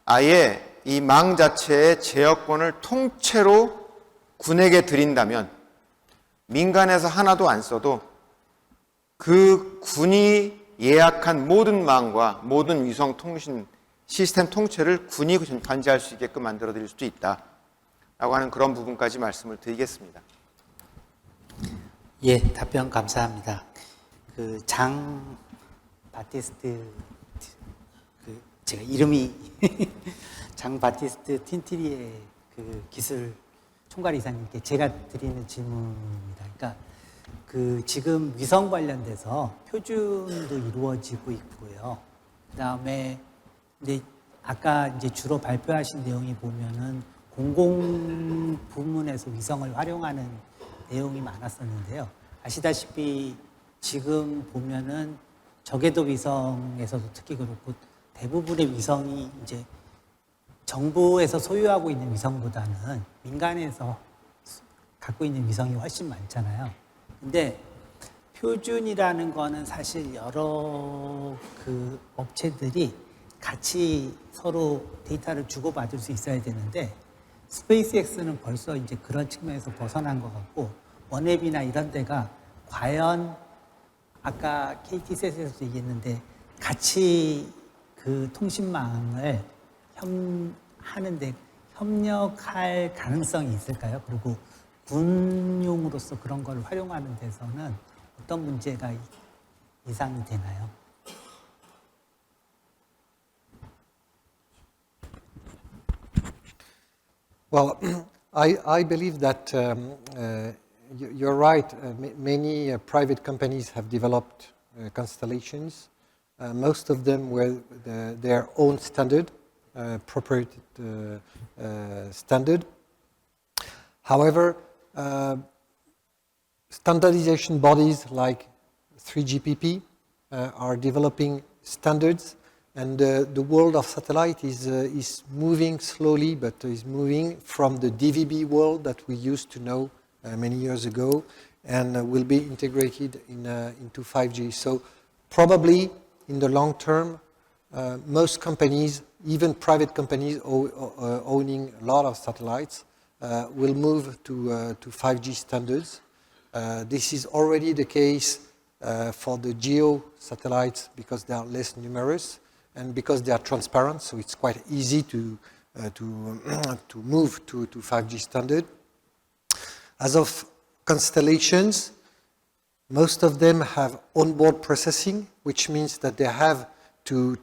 아예 이 망 자체의 제어권을 통째로 군에게 드린다면 민간에서 하나도 안 써도 그 군이 예약한 모든 망과 모든 위성 통신 시스템 통째를 군이 관리할 수 있게끔 만들어 드릴 수도 있다. 라고 하는 그런 부분까지 말씀을 드리겠습니다. 예, 답변 감사합니다. 그 장 바티스트, 제가 이름이 장 바티스트 틴티리의 그 기술 총괄 이사님께 제가 드리는 질문입니다. 그러니까 그 지금 위성 관련돼서 표준도 이루어지고 있고요. 그다음에 근데 아까 이제 주로 발표하신 내용이 보면은 공공 부문에서 위성을 활용하는 내용이 많았었는데요. 아시다시피 지금 보면은 저궤도 위성에서도 특히 그렇고 대부분의 위성이 이제 정부에서 소유하고 있는 위성보다는 민간에서 갖고 있는 위성이 훨씬 많잖아요. 근데 표준이라는 거는 사실 여러 그 업체들이 같이 서로 데이터를 주고받을 수 있어야 되는데 스페이스X는 벌써 이제 그런 측면에서 벗어난 것 같고 원앱이나 이런 데가 과연 아까 KT셋에서도 얘기했는데 같이 그 통신망을 하는데 협력할 가능성이 있을까요? 그리고 군용으로서 그런 걸 활용하는 데서는 어떤 문제가 예상이 되나요? Well, I believe that you're right. Many private companies have developed constellations. Most of them were their own standard, proprietary standard. However, standardization bodies like 3GPP are developing standards. And the world of satellite is moving slowly, but is moving from the DVB world that we used to know many years ago, and will be integrated into 5G. So probably in the long term, most companies, even private companies owning a lot of satellites, will move to 5G standards. This is already the case for the GEO satellites because they are less numerous. And because they are transparent, so it's quite easy to move to 5G standard. As of constellations, most of them have onboard processing, which means that they have to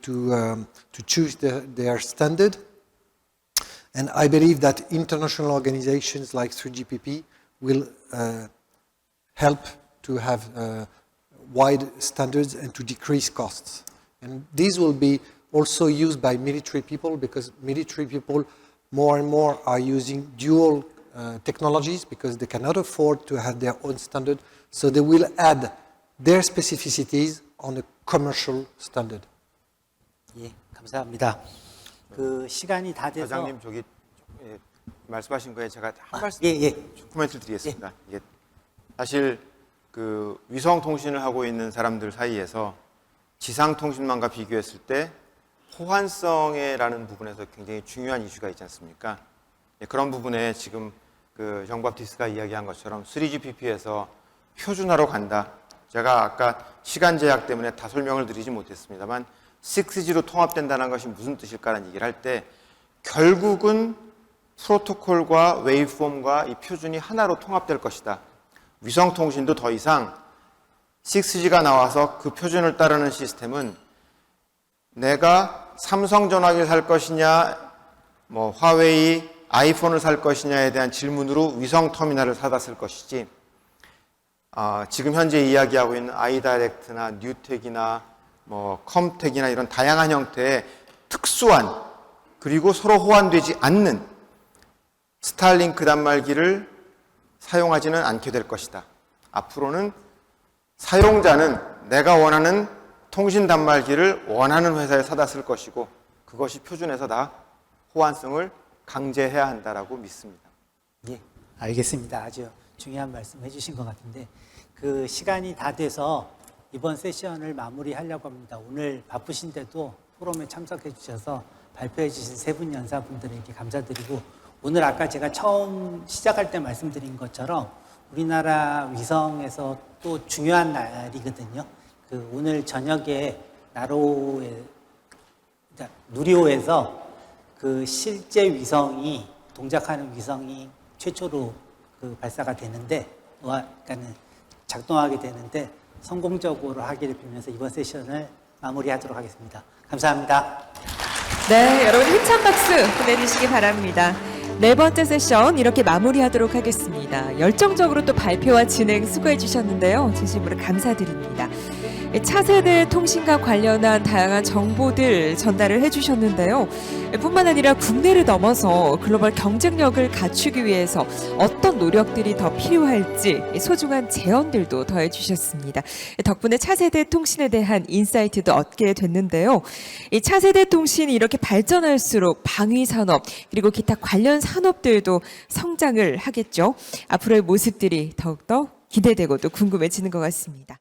choose their standard. And I believe that international organizations like 3GPP will help to have wide standards and to decrease costs. And these will be also used by military people because military people more and more are using dual technologies because they cannot afford to have their own standard. So they will add their specificities on a commercial standard. 예, 감사합니다. 그 시간이 다 돼서 과장님 저기 말씀하신 거에 제가 한 말씀 코멘트를 드리겠습니다. 이게 사실 그 위성 통신을 하고 있는 사람들 사이에서 지상 통신망과 비교했을 때 호환성이라는 부분에서 굉장히 중요한 이슈가 있지 않습니까? 그런 부분에 지금 그 정바티스트가 이야기한 것처럼 3GPP에서 표준화로 간다. 제가 아까 시간 제약 때문에 다 설명을 드리지 못했습니다만 6G로 통합된다는 것이 무슨 뜻일까라는 얘기를 할 때 결국은 프로토콜과 웨이브폼과 이 표준이 하나로 통합될 것이다. 위성통신도 더 이상 6G가 나와서 그 표준을 따르는 시스템은 내가 삼성 전화기를 살 것이냐, 뭐 화웨이, 아이폰을 살 것이냐에 대한 질문으로 위성 터미널을 사다 쓸 것이지, 지금 현재 이야기하고 있는 아이다이렉트나 뉴텍이나 뭐 컴텍이나 이런 다양한 형태의 특수한 그리고 서로 호환되지 않는 스타링크 단말기를 사용하지는 않게 될 것이다. 앞으로는 사용자는 내가 원하는 통신 단말기를 원하는 회사에 사다 쓸 것이고 그것이 표준에서 다 호환성을 강제해야 한다라고 믿습니다. 예, 알겠습니다. 아주 중요한 말씀 해주신 것 같은데 그 시간이 다 돼서 이번 세션을 마무리하려고 합니다. 오늘 바쁘신데도 포럼에 참석해 주셔서 발표해 주신 세 분 연사분들에게 감사드리고 오늘 아까 제가 처음 시작할 때 말씀드린 것처럼 우리나라 위성에서 또 중요한 날이거든요. 그 오늘 저녁에 누리호에서 그 실제 위성이 동작하는 위성이 최초로 그 발사가 되는데, 그러니까는 작동하게 되는데 성공적으로 하기를 빌면서 이번 세션을 마무리하도록 하겠습니다. 감사합니다. 네, 여러분 힘찬 박수 보내주시기 바랍니다. 네 번째 세션 이렇게 마무리하도록 하겠습니다. 열정적으로 또 발표와 진행 수고해 주셨는데요. 진심으로 감사드립니다. 차세대 통신과 관련한 다양한 정보들 전달을 해주셨는데요. 뿐만 아니라 국내를 넘어서 글로벌 경쟁력을 갖추기 위해서 어떤 노력들이 더 필요할지 소중한 제언들도 더해주셨습니다. 덕분에 차세대 통신에 대한 인사이트도 얻게 됐는데요. 이 차세대 통신이 이렇게 발전할수록 방위 산업 그리고 기타 관련 산업들도 성장을 하겠죠. 앞으로의 모습들이 더욱더 기대되고 또 궁금해지는 것 같습니다.